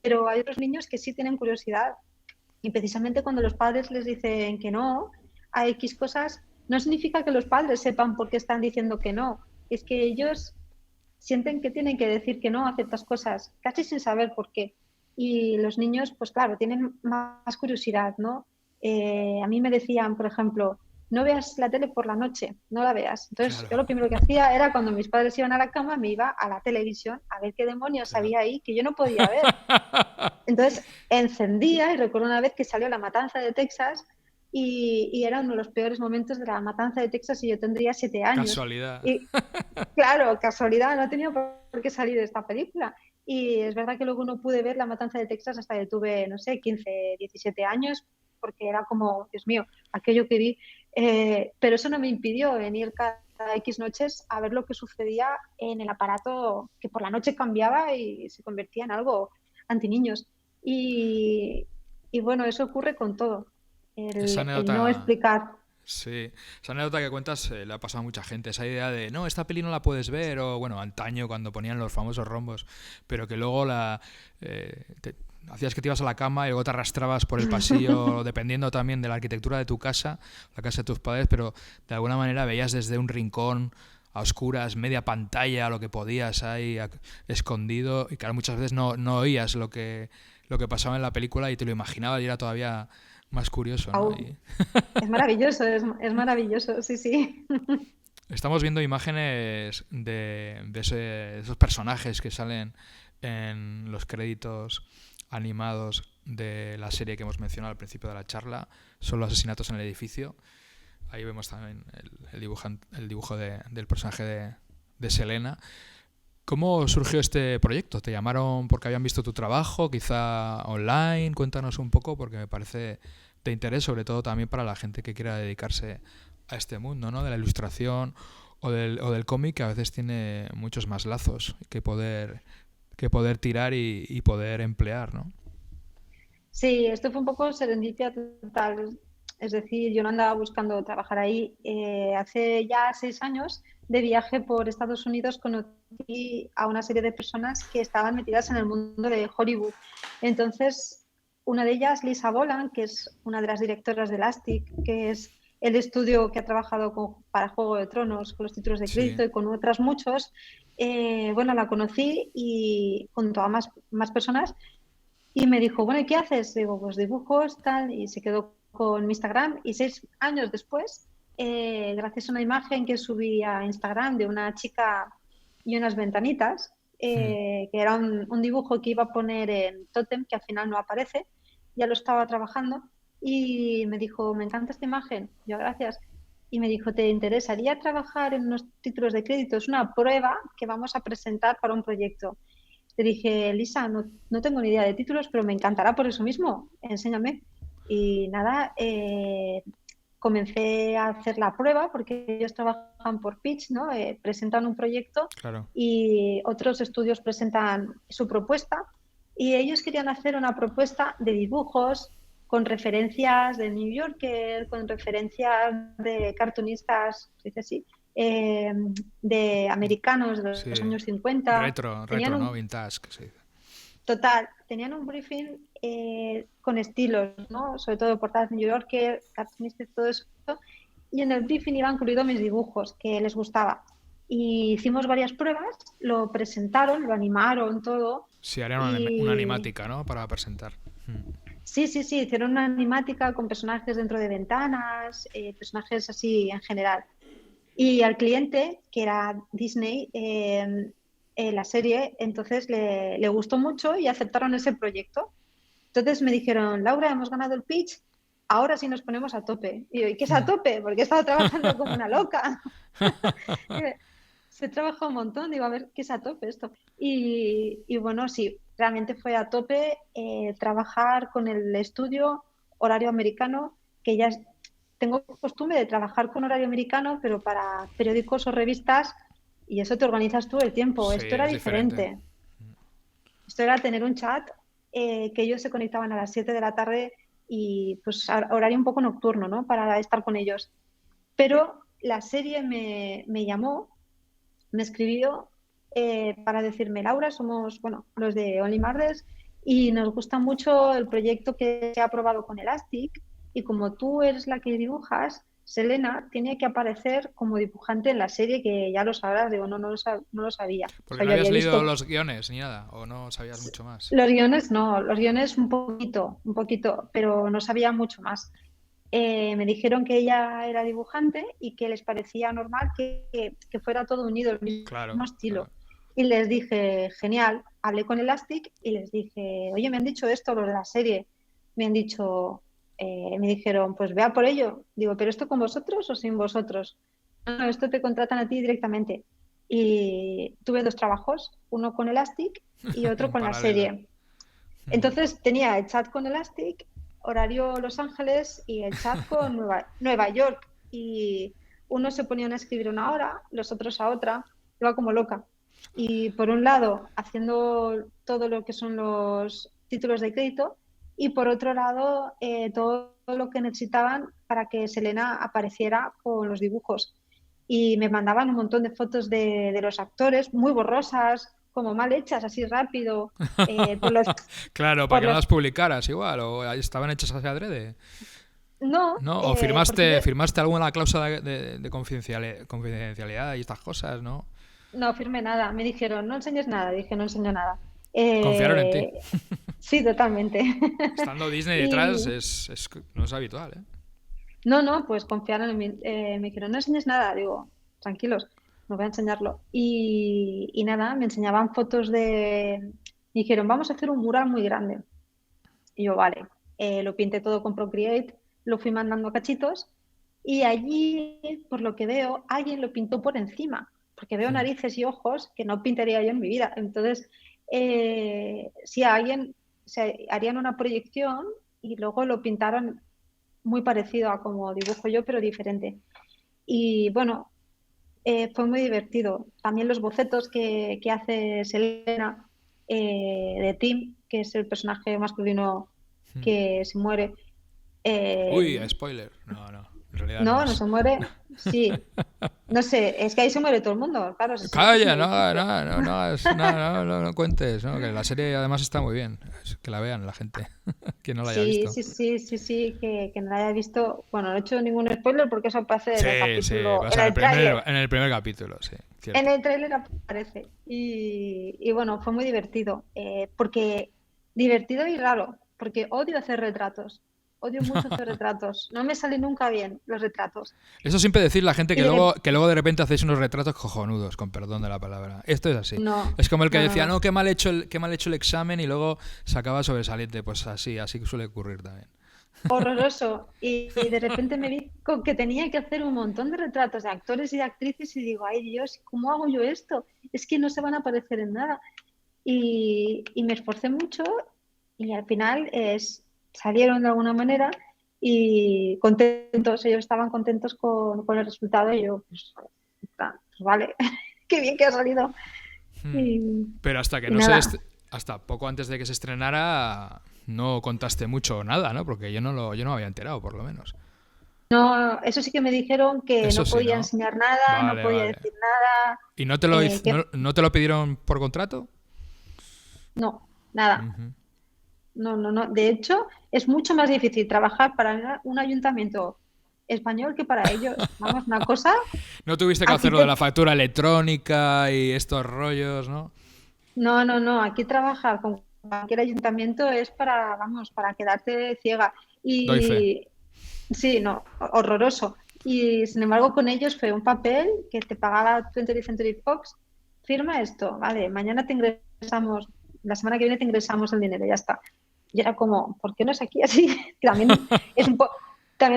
Speaker 3: Pero hay otros niños que sí tienen curiosidad, y precisamente cuando los padres les dicen que no a X cosas, no significa que los padres sepan por qué están diciendo que no, es que ellos sienten que tienen que decir que no a ciertas cosas, casi sin saber por qué. Y los niños, pues claro, tienen más curiosidad, ¿no? A mí me decían, por ejemplo, no veas la tele por la noche, no la veas. Entonces,
Speaker 1: Claro.
Speaker 3: yo lo primero que hacía era cuando mis padres iban a la cama, me iba a la televisión a ver qué demonios había ahí que yo no podía ver. Entonces, encendía y recuerdo una vez que salió La Matanza de Texas y era uno de los peores momentos de La Matanza de Texas y yo tendría 7 años.
Speaker 1: Casualidad.
Speaker 3: Y, claro, casualidad, no tenía por qué salir de esta película. Y es verdad que luego no pude ver La Matanza de Texas hasta que tuve, no sé, 15, 17 años, porque era como, Dios mío, aquello que vi. Pero eso no me impidió venir cada X noches a ver lo que sucedía en el aparato que por la noche cambiaba y se convertía en algo antiniños. Y bueno, eso ocurre con todo.
Speaker 1: Esa
Speaker 3: El no
Speaker 1: anécdota,
Speaker 3: explicar.
Speaker 1: sí, esa anécdota que cuentas le ha pasado a mucha gente. Esa idea de, no, esta peli no la puedes ver, o bueno, antaño cuando ponían los famosos rombos, pero que luego hacías que te ibas a la cama y luego te arrastrabas por el pasillo, dependiendo también de la arquitectura de tu casa, la casa de tus padres, pero de alguna manera veías desde un rincón a oscuras, media pantalla, lo que podías ahí escondido, y claro, muchas veces no oías lo que pasaba en la película y te lo imaginabas y era todavía más curioso, ¿no?
Speaker 3: Es maravilloso, es maravilloso, sí, sí.
Speaker 1: Estamos viendo imágenes de esos personajes que salen en los créditos animados de la serie que hemos mencionado al principio de la charla, son los asesinatos en el edificio. Ahí vemos también el dibujo del personaje de Selena. ¿Cómo surgió este proyecto? ¿Te llamaron porque habían visto tu trabajo, quizá online? Cuéntanos un poco, porque me parece de interés, sobre todo también para la gente que quiera dedicarse a este mundo, ¿no? De la ilustración o del cómic, que a veces tiene muchos más lazos que poder tirar y poder emplear, ¿no?
Speaker 3: Sí, esto fue un poco serendipia total. Es decir, yo no andaba buscando trabajar ahí. Hace ya 6 años de viaje por Estados Unidos conocí a una serie de personas que estaban metidas en el mundo de Hollywood. Entonces, una de ellas, Lisa Boland, que es una de las directoras de Elastic, que es el estudio que ha trabajado para Juego de Tronos, con los títulos de crédito y con otras muchos, bueno, la conocí y junto a más personas y me dijo, bueno, ¿y qué haces? Digo, pues dibujos, tal, y se quedó con mi Instagram y 6 años después, gracias a una imagen que subí a Instagram de una chica y unas ventanitas, que era un dibujo que iba a poner en Totem, que al final no aparece, ya lo estaba trabajando, y me dijo, me encanta esta imagen, yo gracias, y me dijo, ¿te interesaría trabajar en unos títulos de crédito? Es una prueba que vamos a presentar para un proyecto. Le dije, Lisa, no tengo ni idea de títulos, pero me encantará por eso mismo, enséñame. Y nada, comencé a hacer la prueba porque ellos trabajan por pitch, ¿no? Presentan un proyecto
Speaker 1: Claro.
Speaker 3: y otros estudios presentan su propuesta Y ellos querían hacer una propuesta de dibujos con referencias de New Yorker, con referencias de cartunistas, se dice así, de americanos de los
Speaker 1: Sí.
Speaker 3: años 50.
Speaker 1: Retro, ¿no? Vintage, que se dice.
Speaker 3: Total, tenían un briefing con estilos, ¿no? Sobre todo de portadas de New Yorker, cartunistas, todo eso. Y en el briefing iban incluidos mis dibujos, que les gustaba. Y hicimos varias pruebas, lo presentaron, lo animaron, todo.
Speaker 1: Sí, harían una
Speaker 3: Y
Speaker 1: animática, ¿no? Para presentar.
Speaker 3: sí, hicieron una animática con personajes dentro de ventanas, personajes así en general. Y al cliente, que era Disney, la serie, entonces le gustó mucho y aceptaron ese proyecto. Entonces me dijeron, Laura, hemos ganado el pitch, ahora sí nos ponemos a tope. Y yo, ¿y qué es a tope? Porque he estado trabajando como una loca. Se trabaja un montón, digo, a ver, ¿qué es a tope esto? Y bueno, sí, realmente fue a tope trabajar con el estudio horario americano, que ya tengo costumbre de trabajar con horario americano, pero para periódicos o revistas, y eso te organizas tú el tiempo.
Speaker 1: Sí,
Speaker 3: Esto era
Speaker 1: es diferente.
Speaker 3: diferente. Esto era tener un chat que ellos se conectaban a las 7 de la tarde y pues horario un poco nocturno, ¿no? Para estar con ellos. Pero la serie me llamó, me escribió para decirme, Laura, somos, bueno, los de Only Murders y nos gusta mucho el proyecto que se ha aprobado con Elastic y como tú eres la que dibujas, Selena tiene que aparecer como dibujante en la serie, que ya lo sabrás. Digo, no, no lo sabía. O
Speaker 1: Porque
Speaker 3: sea,
Speaker 1: no
Speaker 3: yo
Speaker 1: habías
Speaker 3: había
Speaker 1: leído
Speaker 3: visto
Speaker 1: los guiones ni nada, o no sabías mucho más.
Speaker 3: los guiones, no, los guiones un poquito, pero no sabía mucho más. Me dijeron que ella era dibujante y que les parecía normal que fuera todo unido, el mismo
Speaker 1: Claro,
Speaker 3: estilo.
Speaker 1: claro.
Speaker 3: Y les dije, genial, hablé con Elastic y les dije, oye, me han dicho esto, los de la serie. Me han dicho, me dijeron, pues vea por ello. Digo, ¿pero esto con vosotros o sin vosotros? No, no, esto te contratan a ti directamente. Y tuve dos trabajos, uno con Elastic y otro
Speaker 1: En
Speaker 3: con la
Speaker 1: paralelo.
Speaker 3: serie. Entonces tenía el chat con Elastic, horario Los Ángeles y el chat con Nueva York. Y unos se ponían a escribir una hora, los otros a otra. Iba como loca. Y por un lado, haciendo todo lo que son los títulos de crédito y por otro lado, todo lo que necesitaban para que Selena apareciera con los dibujos. Y me mandaban un montón de fotos de los actores, muy borrosas, como mal hechas, así rápido, por los
Speaker 1: Claro, para
Speaker 3: por
Speaker 1: que no
Speaker 3: los...
Speaker 1: las publicaras igual, o estaban hechas así adrede.
Speaker 3: No,
Speaker 1: ¿No? O
Speaker 3: porque yo...
Speaker 1: firmaste alguna cláusula de confidencialidad y estas cosas, ¿no?
Speaker 3: No firmé nada. Me dijeron, no enseñes nada. Dije, no enseño nada.
Speaker 1: Confiaron en ti.
Speaker 3: Eh, sí, totalmente.
Speaker 1: Estando Disney detrás
Speaker 3: Y
Speaker 1: no es habitual, ¿eh?
Speaker 3: no, pues confiaron en mí. Me dijeron, no enseñes nada. Digo, tranquilos, no voy a enseñarlo. Y nada, me enseñaban fotos de... Me dijeron, vamos a hacer un mural muy grande. Y yo, vale. Lo pinté todo con Procreate, lo fui mandando a cachitos y allí, por lo que veo, alguien lo pintó por encima, porque veo narices y ojos que no pintaría yo en mi vida. Entonces, si a alguien se harían una proyección y luego lo pintaron muy parecido a como dibujo yo, pero diferente. Y bueno, fue muy divertido. También los bocetos que hace Selena de Tim, que es el personaje masculino que se muere.
Speaker 1: Uy,
Speaker 3: Eh,
Speaker 1: spoiler. No, no. En realidad no
Speaker 3: no, no
Speaker 1: es.
Speaker 3: se muere. Sí. No sé, es que ahí se muere todo el mundo. Claro, se supone que es un
Speaker 1: Calla, no,
Speaker 3: edificio.
Speaker 1: no, no, no cuentes, ¿no? Que la serie además está muy bien. Que la vean la gente, quien no la haya
Speaker 3: Sí,
Speaker 1: visto.
Speaker 3: sí, que no la haya visto. Bueno, no he hecho ningún spoiler porque eso aparece en el
Speaker 1: Sí, sí,
Speaker 3: capítulo,
Speaker 1: pasa
Speaker 3: en el tráiler.
Speaker 1: en el primer capítulo, sí,
Speaker 3: En
Speaker 1: cierto.
Speaker 3: el tráiler aparece. Y bueno, fue muy divertido. Porque divertido y raro. Porque odio hacer retratos. Odio mucho hacer retratos. No me salen nunca bien los retratos.
Speaker 1: Eso siempre decir la gente
Speaker 3: Y de
Speaker 1: que luego de repente hacéis unos retratos cojonudos, con perdón de la palabra. Esto es así.
Speaker 3: no,
Speaker 1: Es como el que
Speaker 3: no, no,
Speaker 1: decía,
Speaker 3: no.
Speaker 1: no, qué mal hecho el examen y luego sacaba sobresaliente. Pues así que suele ocurrir también.
Speaker 3: Horroroso. Y de repente me vi con que tenía que hacer un montón de retratos de actores y de actrices y digo, ay Dios, ¿cómo hago yo esto? Es que no se van a parecer en nada. Y me esforcé mucho y al final salieron de alguna manera y contentos, ellos estaban contentos con el resultado y yo, pues vale, qué bien que ha salido.
Speaker 1: Hmm.
Speaker 3: Y,
Speaker 1: Pero hasta que
Speaker 3: y
Speaker 1: no se
Speaker 3: nada.
Speaker 1: hasta poco antes de que se estrenara no contaste mucho o nada, ¿no? Porque yo no me había enterado, por lo menos.
Speaker 3: No, eso sí que me dijeron que
Speaker 1: Eso
Speaker 3: no
Speaker 1: sí,
Speaker 3: podía
Speaker 1: ¿no?
Speaker 3: enseñar nada, no
Speaker 1: Vale,
Speaker 3: podía
Speaker 1: vale.
Speaker 3: decir nada,
Speaker 1: ¿Y no te lo,
Speaker 3: que
Speaker 1: no te lo pidieron por contrato?
Speaker 3: no, nada.
Speaker 1: Ujú.
Speaker 3: No, no, no. De hecho, es mucho más difícil trabajar para un ayuntamiento español que para ellos. Vamos, una cosa,
Speaker 1: No tuviste que
Speaker 3: aquí
Speaker 1: hacer lo de la
Speaker 3: te...
Speaker 1: factura electrónica y estos rollos, ¿no?
Speaker 3: No, no, no. Aquí trabajar con cualquier ayuntamiento es para, vamos, para quedarte ciega.
Speaker 1: Doy fe.
Speaker 3: Y sí, no, horroroso. Y sin embargo, con ellos fue un papel que te pagaba 20th Century Fox. Firma esto, vale, mañana te ingresamos, la semana que viene te ingresamos el dinero, ya está. Y era como, ¿por qué no es aquí así? Que también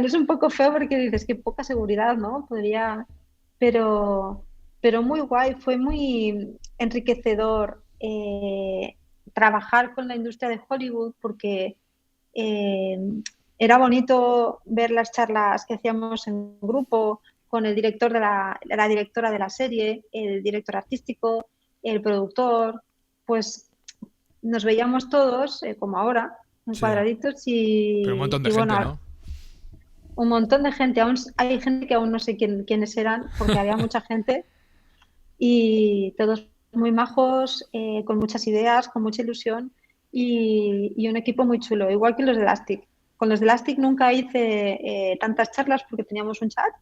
Speaker 3: es un poco feo porque dices que poca seguridad, ¿no? Podría, pero, pero muy guay, fue muy enriquecedor trabajar con la industria de Hollywood porque eh, era bonito ver las charlas que hacíamos en grupo con el director de la directora de la serie, el director artístico, el productor, pues nos veíamos todos, como ahora, en
Speaker 1: Sí.
Speaker 3: cuadraditos
Speaker 1: Pero un montón de
Speaker 3: y
Speaker 1: gente,
Speaker 3: bueno,
Speaker 1: ¿no?
Speaker 3: un montón de gente, hay gente que aún no sé quiénes eran, porque había mucha gente y todos muy majos, con muchas ideas, con mucha ilusión y un equipo muy chulo, igual que los de Elastic. Con los de Elastic nunca hice tantas charlas porque teníamos un chat,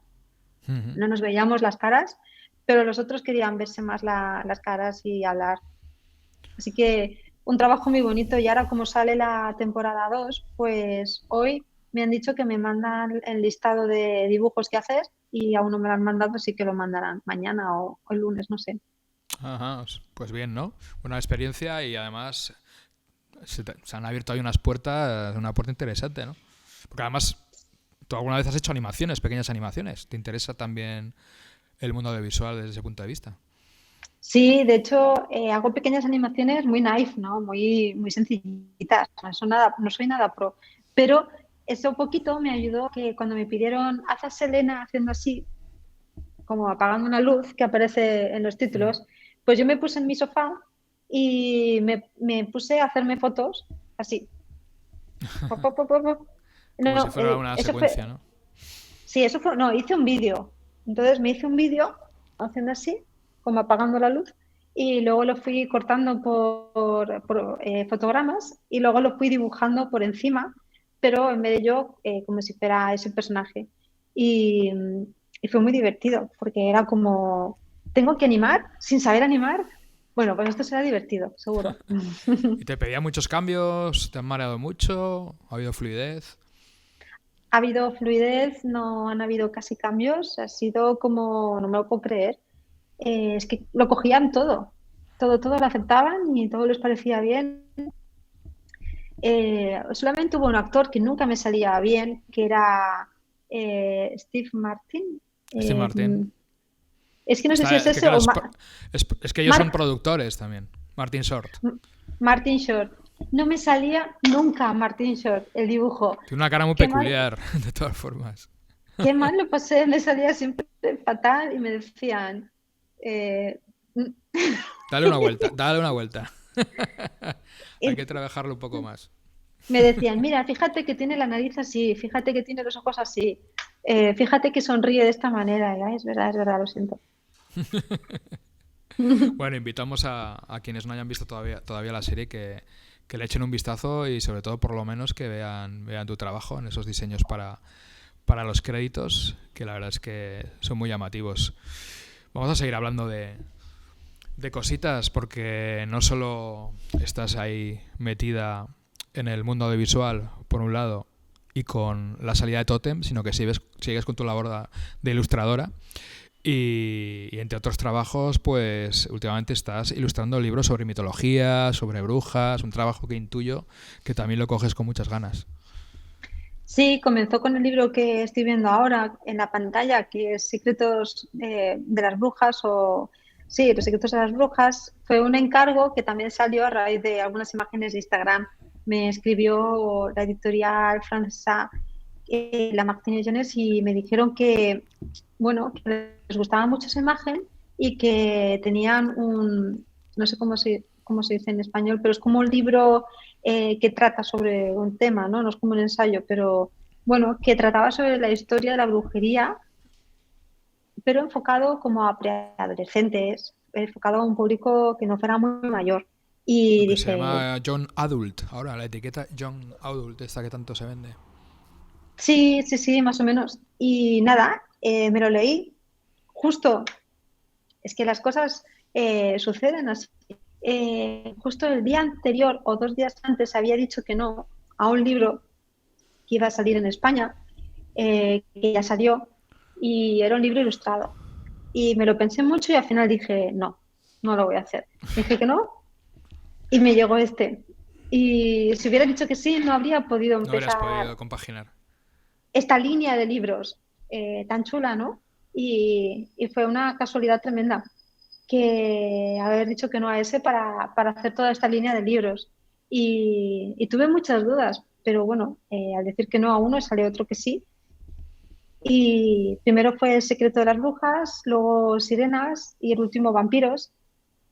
Speaker 1: Ujú.
Speaker 3: no nos veíamos las caras, pero los otros querían verse más las caras y hablar. Así que un trabajo muy bonito y ahora como sale la temporada 2 pues hoy me han dicho que me mandan el listado de dibujos que hacer y aún no me lo han mandado, así que lo mandarán mañana o el lunes, no sé.
Speaker 1: Ajá, pues bien, ¿no? Buena experiencia y además se han abierto ahí unas puertas, una puerta interesante, ¿no? Porque además tú alguna vez has hecho animaciones, pequeñas animaciones. ¿Te interesa también el mundo audiovisual desde ese punto de vista?
Speaker 3: Sí, de hecho, hago pequeñas animaciones muy naif, ¿no? Muy sencillitas. No soy nada pro. Pero eso poquito me ayudó que cuando me pidieron, haz a Selena haciendo así, como apagando una luz que aparece en los
Speaker 1: Mm.
Speaker 3: títulos, pues yo me puse en mi sofá y me puse a hacerme fotos así. Pop, pop, pop, pop, pop.
Speaker 1: Como si
Speaker 3: No,
Speaker 1: fuera una
Speaker 3: eso fue,
Speaker 1: secuencia, ¿no?
Speaker 3: sí, eso fue, no, hice un vídeo. Entonces me hice un vídeo haciendo así, como apagando la luz, y luego lo fui cortando por fotogramas y luego lo fui dibujando por encima, pero en vez de yo, como si fuera ese personaje. Y, y fue muy divertido, porque era como, tengo que animar sin saber animar. Bueno, pues esto será divertido, seguro.
Speaker 1: ¿Y te pedía muchos cambios? ¿Te han mareado mucho? ¿Ha habido fluidez?
Speaker 3: Ha habido fluidez, no han habido casi cambios, ha sido como, no me lo puedo creer. Es que lo cogían todo lo aceptaban y todo les parecía bien. Solamente hubo un actor que nunca me salía bien, que era Steve Martin.
Speaker 1: Steve
Speaker 3: Eh,
Speaker 1: Martin.
Speaker 3: es que no sé si es
Speaker 1: Es que
Speaker 3: ese
Speaker 1: claro,
Speaker 3: o
Speaker 1: es que ellos son
Speaker 3: Mark,
Speaker 1: productores también. Martin Short.
Speaker 3: Martin Short. No me salía nunca Martin Short, el dibujo.
Speaker 1: Tiene una cara muy
Speaker 3: Qué mal,
Speaker 1: peculiar, de todas formas.
Speaker 3: qué mal lo pasé, me salía siempre fatal y me decían, eh,
Speaker 1: Dale una vuelta, dale una vuelta. Hay
Speaker 3: y
Speaker 1: que trabajarlo un poco más.
Speaker 3: me decían, mira, fíjate que tiene la nariz así, fíjate que tiene los ojos así, fíjate que sonríe de esta manera. Y, "Ay, es verdad, lo siento".
Speaker 1: Bueno, invitamos a quienes no hayan visto todavía la serie que le echen un vistazo y sobre todo por lo menos que vean tu trabajo en esos diseños para los créditos, que la verdad es que son muy llamativos. Vamos a seguir hablando de cositas porque no solo estás ahí metida en el mundo audiovisual, por un lado, y con la salida de Totem, sino que sigues con tu labor de ilustradora. Y entre otros trabajos, pues últimamente estás ilustrando libros sobre mitología, sobre brujas, un trabajo que intuyo que también lo coges con muchas ganas.
Speaker 3: Sí, comenzó con el libro que estoy viendo ahora en la pantalla, que es Secretos de las Brujas o... Sí, Los Secretos de las Brujas. Fue un encargo que también salió a raíz de algunas imágenes de Instagram. Me escribió la editorial francesa La Martine Jones y me dijeron que, bueno, que les gustaba mucho esa imagen y que tenían no sé cómo cómo se dice en español, pero es como un libro que trata sobre un tema, ¿no? No es como un ensayo, pero bueno, que trataba sobre la historia de la brujería, pero enfocado como a preadolescentes, enfocado a un público que no fuera muy mayor.
Speaker 1: Lo
Speaker 3: Y
Speaker 1: que se
Speaker 3: dije,
Speaker 1: llama Young Adult, ahora la etiqueta Young Adult, esta que tanto se vende.
Speaker 3: sí, sí, sí, más o menos. Y nada, me lo leí. Justo, es que las cosas suceden así. Justo el día anterior o 2 días antes había dicho que no a un libro que iba a salir en España, que ya salió, y era un libro ilustrado. Y me lo pensé mucho y al final dije, no, no lo voy a hacer. Dije que no y me llegó este. Y si hubiera dicho que sí, no habría podido
Speaker 1: No habrías
Speaker 3: empezar
Speaker 1: podido compaginar.
Speaker 3: esta línea de libros tan chula, ¿no? Y fue una casualidad tremenda que haber dicho que no a ese para hacer toda esta línea de libros. Y tuve muchas dudas, pero bueno, al decir que no a uno, salió otro que sí. Y primero fue El secreto de las brujas, luego Sirenas y el último Vampiros.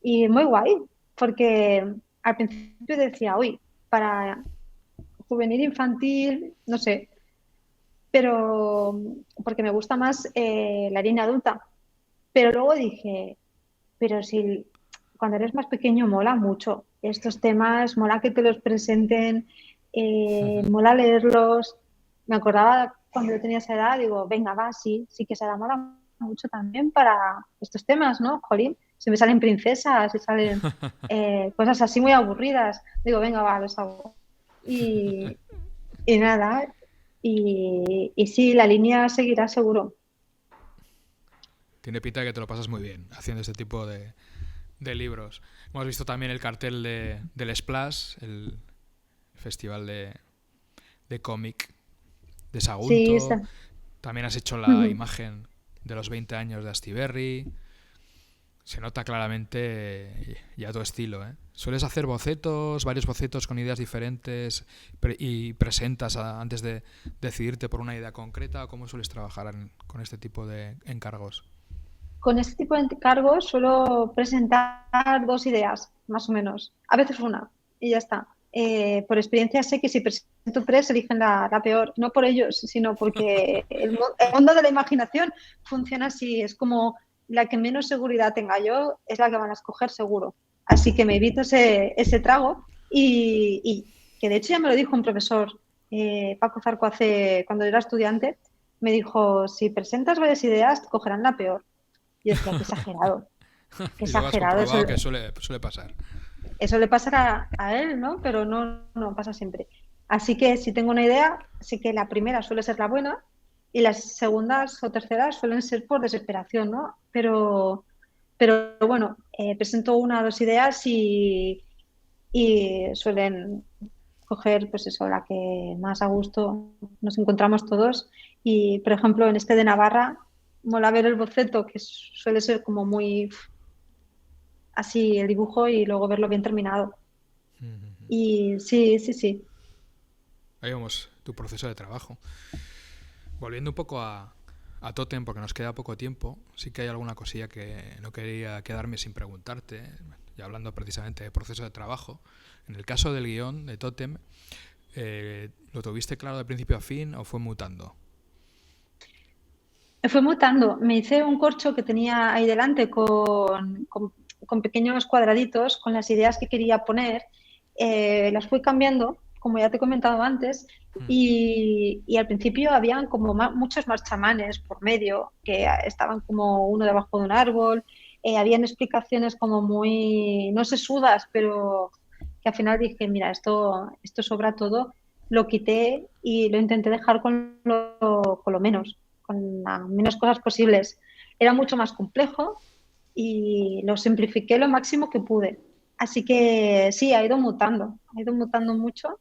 Speaker 3: Y muy guay, porque al principio decía, uy, para juvenil infantil, no sé, pero porque me gusta más la línea adulta. Pero luego dije, pero si cuando eres más pequeño mola mucho estos temas, mola que te los presenten, mola leerlos. Me acordaba cuando yo tenía esa edad, digo, venga, va, sí, sí que esa edad mola mucho también para estos temas, ¿no? Jolín, se me salen princesas, se salen cosas así muy aburridas. Digo, venga, va, los hago. Y, y nada, y sí, la línea seguirá seguro.
Speaker 1: Tiene pinta de que te lo pasas muy bien haciendo este tipo de libros. Hemos visto también el cartel del Splash, el festival de cómic de
Speaker 3: Sí,
Speaker 1: Sagunto.
Speaker 3: está.
Speaker 1: También has hecho la imagen de los 20 años de Astiberri. Se nota claramente ya tu estilo, ¿eh? ¿Sueles hacer bocetos, varios bocetos con ideas diferentes y presentas antes de decidirte por una idea concreta? ¿O cómo sueles trabajar con este tipo de encargos?
Speaker 3: Con este tipo de encargos suelo presentar 2 ideas, más o menos. A veces una, y ya está. Por experiencia sé que si presento 3, eligen la peor. No por ellos, sino porque el mundo de la imaginación funciona así. Es como la que menos seguridad tenga yo, es la que van a escoger seguro. Así que me evito ese trago y que de hecho ya me lo dijo un profesor, Paco Zarco, cuando era estudiante, me dijo, si presentas varias ideas, cogerán la peor. Yo decía, qué
Speaker 1: Y luego has
Speaker 3: exagerado,
Speaker 1: comprobado que suele pasar.
Speaker 3: eso le pasará a él, ¿no? Pero no, no pasa siempre. Así que si tengo una idea, sí que la primera suele ser la buena y las segundas o terceras suelen ser por desesperación, ¿no? Pero bueno, presento 1 o 2 ideas y suelen coger, pues eso, la que más a gusto nos encontramos todos. Y, por ejemplo, en este de Navarra, mola ver el boceto, que suele ser como muy así el dibujo y luego verlo bien terminado. Y sí, sí, sí.
Speaker 1: Ahí vamos, tu proceso de trabajo. Volviendo un poco a Totem, porque nos queda poco tiempo, sí que hay alguna cosilla que no quería quedarme sin preguntarte, y hablando precisamente de proceso de trabajo. En el caso del guión de Totem, ¿lo tuviste claro de principio a fin o fue mutando?
Speaker 3: Fue mutando. Me hice un corcho que tenía ahí delante con pequeños cuadraditos, con las ideas que quería poner. Las fui cambiando, como ya te he comentado antes, y al principio habían como muchos más chamanes por medio, que estaban como uno debajo de un árbol. Habían explicaciones como muy, no sesudas, pero que al final dije, mira, esto sobra todo. Lo quité y lo intenté dejar con lo menos, con las menos cosas posibles. Era mucho más complejo y lo simplifiqué lo máximo que pude. Así que sí, ha ido mutando mucho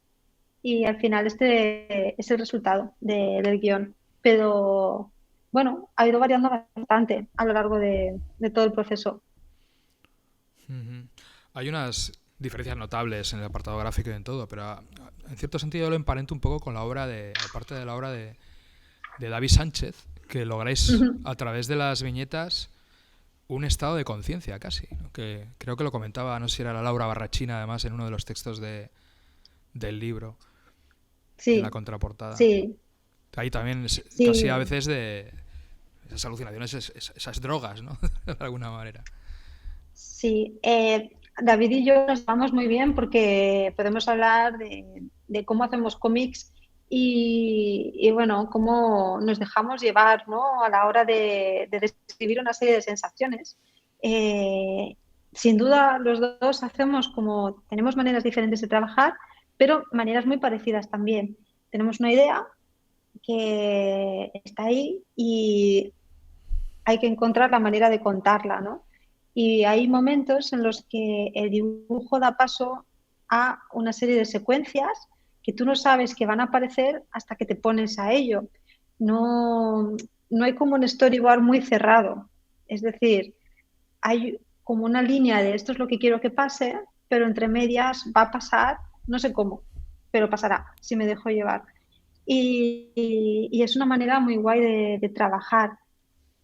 Speaker 3: y al final este es el resultado del guión. Pero bueno, ha ido variando bastante a lo largo de todo el proceso.
Speaker 1: Hay unas diferencias notables en el apartado gráfico y en todo, pero en cierto sentido yo lo emparento un poco con la obra aparte de la obra de David Sánchez, que lográis a través de las viñetas un estado de conciencia casi, ¿no? Que creo que lo comentaba, no sé si era la Laura Barrachina, además, en uno de los textos del libro, en la
Speaker 3: Sí,
Speaker 1: contraportada.
Speaker 3: sí,
Speaker 1: Ahí también casi a
Speaker 3: sí.
Speaker 1: veces de esas alucinaciones, esas drogas, ¿no? De alguna manera.
Speaker 3: Sí, David y yo nos vamos muy bien porque podemos hablar de cómo hacemos cómics y, bueno, cómo nos dejamos llevar, ¿no? A la hora de describir una serie de sensaciones. Eh, Sin duda, los dos tenemos maneras diferentes de trabajar, pero maneras muy parecidas también. Tenemos una idea que está ahí y hay que encontrar la manera de contarla, ¿no? Y hay momentos en los que el dibujo da paso a una serie de secuencias que tú no sabes que van a aparecer hasta que te pones a ello. No, no hay como un storyboard muy cerrado. Es decir, hay como una línea de esto es lo que quiero que pase, pero entre medias va a pasar, no sé cómo, pero pasará si me dejo llevar. Y es una manera muy guay de trabajar.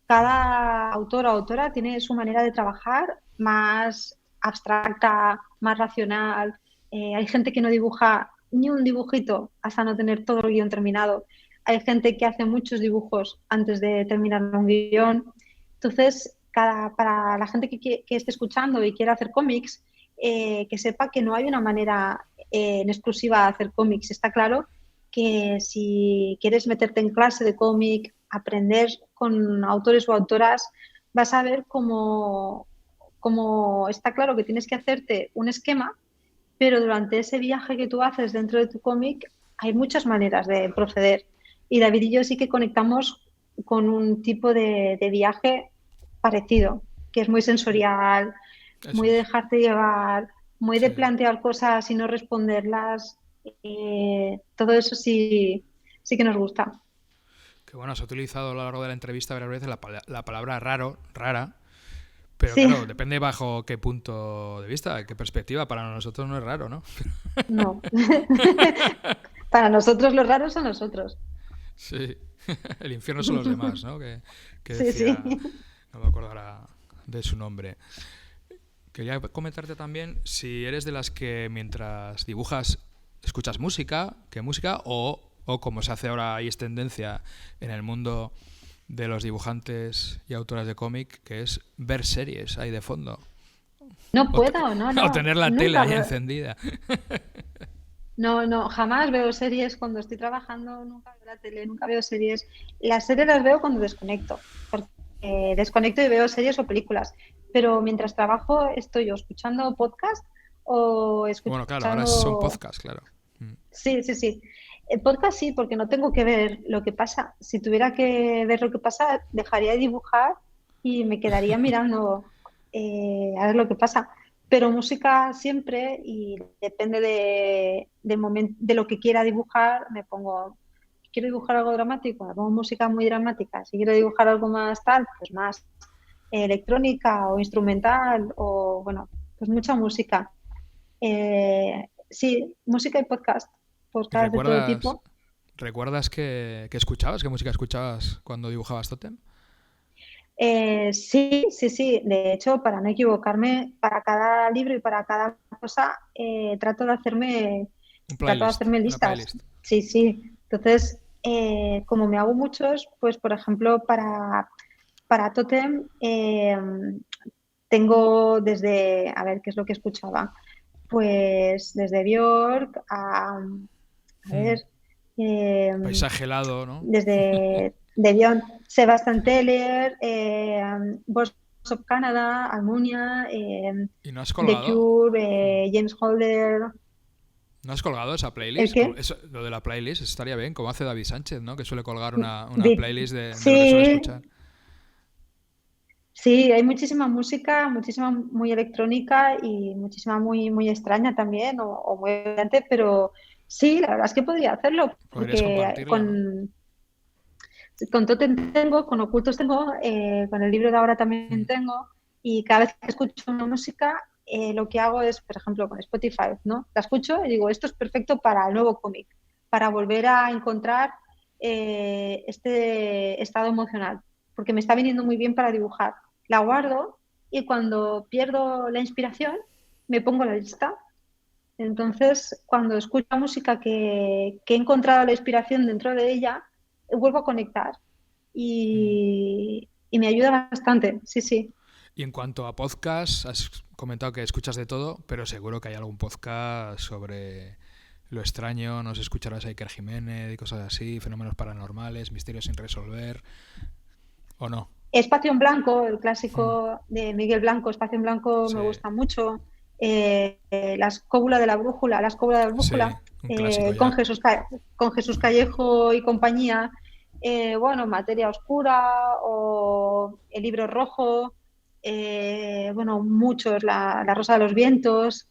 Speaker 3: Cada autor o autora tiene su manera de trabajar más abstracta, más racional. Hay gente que no dibuja ni un dibujito hasta no tener todo el guión terminado. Hay gente que hace muchos dibujos antes de terminar un guión. Entonces, para la gente que esté escuchando y quiera hacer cómics, que sepa que no hay una manera en exclusiva de hacer cómics. Está claro que si quieres meterte en clase de cómic, aprender con autores o autoras, vas a ver cómo está claro que tienes que hacerte un esquema, pero durante ese viaje que tú haces dentro de tu cómic hay muchas maneras de proceder. Y David y yo sí que conectamos con un tipo de viaje parecido, que es muy sensorial,
Speaker 1: Eso
Speaker 3: muy de
Speaker 1: es.
Speaker 3: dejarte llevar, muy de
Speaker 1: Sí.
Speaker 3: plantear cosas y no responderlas. Todo eso sí, sí que nos gusta.
Speaker 1: Que bueno, has utilizado a lo largo de la entrevista varias veces la palabra rara, pero
Speaker 3: Sí,
Speaker 1: claro, depende bajo qué punto de vista, qué perspectiva. Para nosotros no es raro, ¿no?
Speaker 3: no. Para nosotros los raros son nosotros.
Speaker 1: Sí. El infierno son los demás, ¿no? Que
Speaker 3: Sí, sí.
Speaker 1: decía, no me acuerdo ahora de su nombre. Quería comentarte también si eres de las que mientras dibujas escuchas música, qué música, o como se hace ahora y es tendencia en el mundo de los dibujantes y autoras de cómic, que es ver series ahí de fondo.
Speaker 3: No
Speaker 1: O, te-
Speaker 3: puedo, no,
Speaker 1: o
Speaker 3: no.
Speaker 1: tener la tele
Speaker 3: Nunca
Speaker 1: ahí
Speaker 3: veo.
Speaker 1: encendida.
Speaker 3: No, no, jamás veo series cuando estoy trabajando, nunca veo la tele, nunca veo series. Las series las veo cuando desconecto, porque desconecto y veo series o películas. Pero mientras trabajo estoy o escuchando podcast o
Speaker 1: Bueno, claro, ahora son
Speaker 3: escuchando.
Speaker 1: podcasts, claro. Mm.
Speaker 3: Sí, sí, sí. El podcast sí, porque no tengo que ver lo que pasa. Si tuviera que ver lo que pasa, dejaría de dibujar y me quedaría mirando a ver lo que pasa. Pero música siempre y depende de lo que quiera dibujar, me pongo, quiero dibujar algo dramático, me pongo música muy dramática. Si quiero dibujar algo más tal, pues más electrónica o instrumental o bueno, pues mucha música. Sí, música y podcast,
Speaker 1: ¿Y
Speaker 3: podcast de todo tipo.
Speaker 1: recuerdas qué escuchabas? ¿Qué música escuchabas cuando dibujabas Totem?
Speaker 3: Sí, sí, sí. De hecho, para no equivocarme, para cada libro y para cada cosa,
Speaker 1: Un
Speaker 3: trato de
Speaker 1: playlist,
Speaker 3: hacerme
Speaker 1: una
Speaker 3: listas.
Speaker 1: playlist.
Speaker 3: Sí, sí. Entonces, como me hago muchos, pues por ejemplo, para Totem tengo desde, a ver, ¿qué es lo que escuchaba? Pues desde Björk a ver,
Speaker 1: Mm.
Speaker 3: eh,
Speaker 1: Paisaje helado, ¿no?
Speaker 3: desde de Beyond, Sebastian Teller, Voice of Canada, Almunia,
Speaker 1: ¿Y no has
Speaker 3: The
Speaker 1: colgado?
Speaker 3: Cure,
Speaker 1: Mm.
Speaker 3: James Holder.
Speaker 1: ¿No has colgado esa
Speaker 3: ¿El
Speaker 1: playlist?
Speaker 3: qué?
Speaker 1: Lo de la playlist estaría bien, como hace David Sánchez, ¿no? Que suele colgar una
Speaker 3: Vi-
Speaker 1: playlist de lo que suele
Speaker 3: Sí,
Speaker 1: escuchar.
Speaker 3: sí, hay muchísima música, muchísima muy electrónica y muchísima muy, muy extraña también o muy elegante, pero sí, la verdad es que podría hacerlo
Speaker 1: Podrías
Speaker 3: porque
Speaker 1: compartirla, ¿no?
Speaker 3: con Totem tengo, con Ocultos tengo, con el libro de ahora también
Speaker 1: Mm.
Speaker 3: tengo, y cada vez que escucho una música, lo que hago es, por ejemplo, con Spotify, ¿no? La escucho y digo, esto es perfecto para el nuevo cómic, para volver a encontrar este estado emocional, porque me está viniendo muy bien para dibujar. la guardo y cuando pierdo la inspiración me pongo la lista. Entonces, cuando escucho la música que he encontrado la inspiración dentro de ella, vuelvo a conectar y me ayuda bastante, sí, sí.
Speaker 1: Y en cuanto a podcast, has comentado que escuchas de todo, pero seguro que hay algún podcast sobre lo extraño, nos escucharás a Iker Jiménez y cosas así, fenómenos paranormales, misterios sin resolver, ¿o no?
Speaker 3: Espacio en Blanco, el
Speaker 1: Mm,
Speaker 3: clásico de Miguel Blanco, Espacio en Blanco
Speaker 1: sí,
Speaker 3: me gusta mucho. La escóbula de la brújula, la escóbula de la
Speaker 1: sí,
Speaker 3: brújula,
Speaker 1: un clásico
Speaker 3: con
Speaker 1: ya.
Speaker 3: con Jesús Callejo y compañía. Bueno, Materia Oscura o El Libro Rojo, bueno, muchos, la Rosa de los Vientos.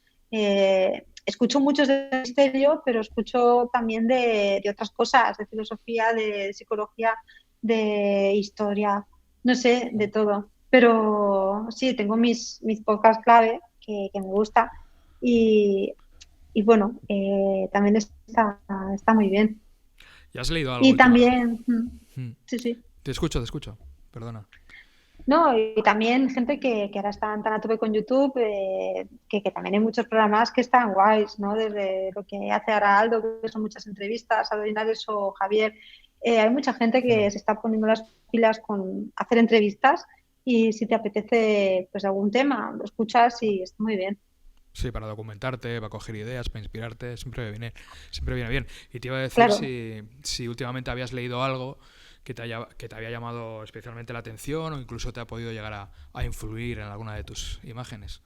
Speaker 3: Escucho muchos de misterio, pero escucho también de otras cosas, de filosofía, de psicología, de historia, no sé, de todo. Pero sí, tengo mis podcasts clave que me gusta y, y bueno, también está muy bien.
Speaker 1: ¿Ya has leído algo
Speaker 3: Y
Speaker 1: última?
Speaker 3: también,
Speaker 1: Mm,
Speaker 3: sí, sí.
Speaker 1: te escucho, perdona.
Speaker 3: No, y también gente que ahora están tan a tope con YouTube, que también hay muchos programas que están guays, ¿no? Desde lo que hace Araldo, que son muchas entrevistas, Aldo Linares o Javier. Hay mucha gente
Speaker 1: Mm.
Speaker 3: que se está poniendo las pilas con hacer entrevistas y si te apetece pues algún tema, lo escuchas y está muy bien.
Speaker 1: Sí, para documentarte, para coger ideas, para inspirarte, siempre viene bien. Y te iba a decir
Speaker 3: Claro,
Speaker 1: si últimamente habías leído algo que te había llamado especialmente la atención o incluso te ha podido llegar a influir en alguna de tus imágenes.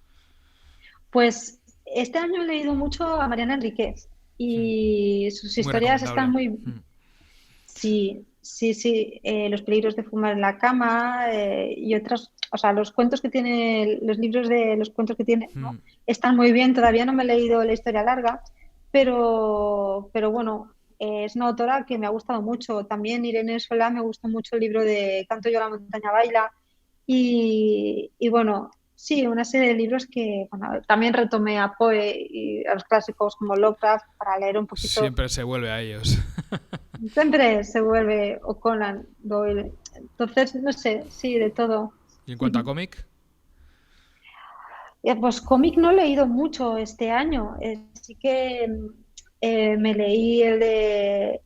Speaker 3: pues este año he leído mucho a Mariana Enríquez
Speaker 1: Mm.
Speaker 3: y sus
Speaker 1: Muy
Speaker 3: historias están
Speaker 1: recomendable.
Speaker 3: muy,
Speaker 1: Mm.
Speaker 3: sí, sí, sí, los peligros de fumar en la cama y otros, o sea, los cuentos que tiene, los libros de los cuentos que tiene, ¿no?
Speaker 1: Mm.
Speaker 3: Están muy bien, todavía no me he leído la historia larga, pero bueno, es una autora que me ha gustado mucho. También Irene Solá me gustó mucho el libro de Canto yo a la montaña baila y bueno, sí, una serie de libros que bueno, también retomé a Poe y a los clásicos como Lovecraft para leer un poquito.
Speaker 1: Siempre se vuelve a ellos.
Speaker 3: Siempre se vuelve o Conan Doyle. Entonces, no sé, sí, de todo.
Speaker 1: Y en cuanto a
Speaker 3: Ujú.
Speaker 1: cómic,
Speaker 3: Pues cómic no he leído mucho este año. Sí que me leí el de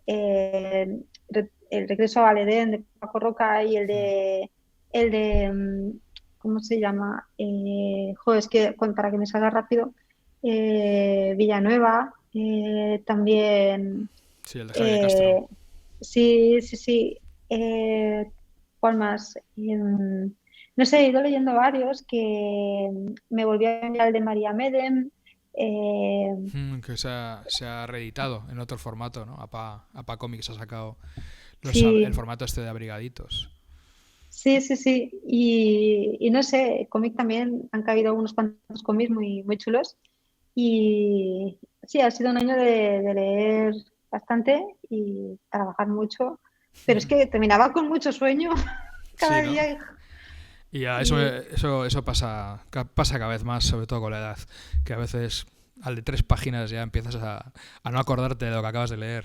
Speaker 3: El regreso al Edén de Paco Roca y
Speaker 1: mm,
Speaker 3: el de ¿cómo se llama? Joder, es que para que me salga rápido. Villanueva, también.
Speaker 1: sí, el de Javi de Castro.
Speaker 3: Eh, sí, sí, sí. ¿Cuál más? No sé, he ido leyendo varios que me volví a enviar el de María Medem. eh,
Speaker 1: Que se ha reeditado en otro formato, ¿no? APA Comics ha sacado el
Speaker 3: sí,
Speaker 1: formato este de abrigaditos.
Speaker 3: sí, sí, sí. Y no sé, cómic también han caído unos cuantos cómics muy, muy chulos. Y sí, ha sido un año de leer bastante y trabajar mucho. Pero es que terminaba con mucho sueño
Speaker 1: Sí,
Speaker 3: cada
Speaker 1: ¿no?
Speaker 3: día.
Speaker 1: Y ya,
Speaker 3: Y
Speaker 1: eso pasa cada vez más, sobre todo con la edad, que a veces al de 3 páginas ya empiezas a no acordarte de lo que acabas de leer.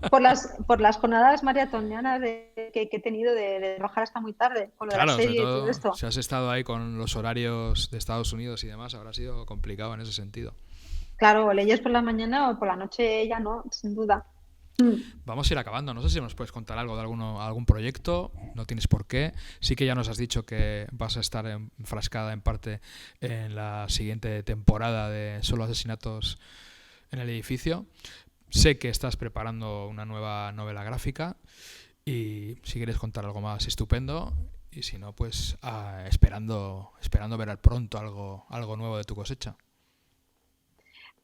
Speaker 3: por las jornadas maratonianas que he tenido de trabajar hasta muy tarde, con lo de la
Speaker 1: Claro, sobre
Speaker 3: serie y todo
Speaker 1: todo
Speaker 3: esto.
Speaker 1: si has estado ahí con los horarios de Estados Unidos y demás, habrá sido complicado en ese sentido.
Speaker 3: Claro, o leyes por la mañana o por la noche ya no, sin duda. Mm.
Speaker 1: Vamos a ir acabando. No sé si nos puedes contar algo de algún proyecto. No tienes por qué. Sí que ya nos has dicho que vas a estar enfrascada en parte en la siguiente temporada de Solo Asesinatos en el Edificio. Sé que estás preparando una nueva novela gráfica y si quieres contar algo más, estupendo. Y si no, pues esperando ver pronto algo nuevo de tu cosecha.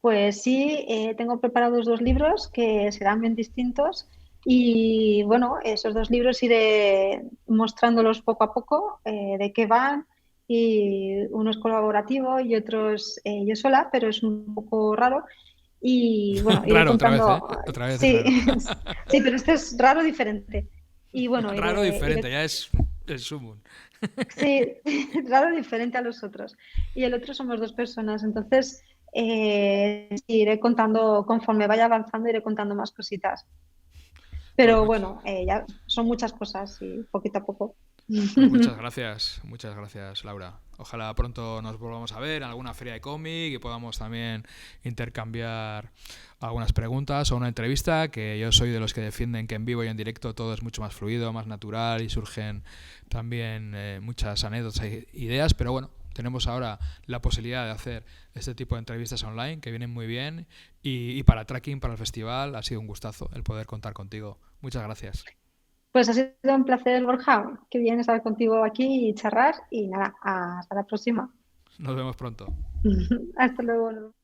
Speaker 3: Pues sí, tengo preparados dos libros que serán bien distintos y bueno, esos dos libros iré mostrándolos poco a poco de qué van y uno es colaborativo y otro es yo sola, pero es un poco raro y bueno, iré
Speaker 1: Raro, otra vez, ¿eh?
Speaker 3: contando,
Speaker 1: Otra vez es
Speaker 3: sí,
Speaker 1: raro.
Speaker 3: sí, pero este es raro diferente y bueno,
Speaker 1: Raro diferente, ya es el sumum.
Speaker 3: sí, raro diferente a los otros. Y el otro somos dos personas, entonces sí, iré contando, conforme vaya avanzando, iré contando más cositas.
Speaker 1: Pues
Speaker 3: Pero bueno, ya son muchas cosas y poquito a poco.
Speaker 1: Pues muchas gracias, Laura. Ojalá pronto nos volvamos a ver en alguna feria de cómic y podamos también intercambiar algunas preguntas o una entrevista, que yo soy de los que defienden que en vivo y en directo todo es mucho más fluido, más natural y surgen también muchas anécdotas e ideas, pero bueno, tenemos ahora la posibilidad de hacer este tipo de entrevistas online que vienen muy bien y para Tracking, para el festival, ha sido un gustazo el poder contar contigo. Muchas gracias.
Speaker 3: Pues ha sido un placer, Borja. Qué bien estar contigo aquí y charlar. Y nada, hasta la próxima.
Speaker 1: Nos vemos pronto.
Speaker 3: Hasta luego.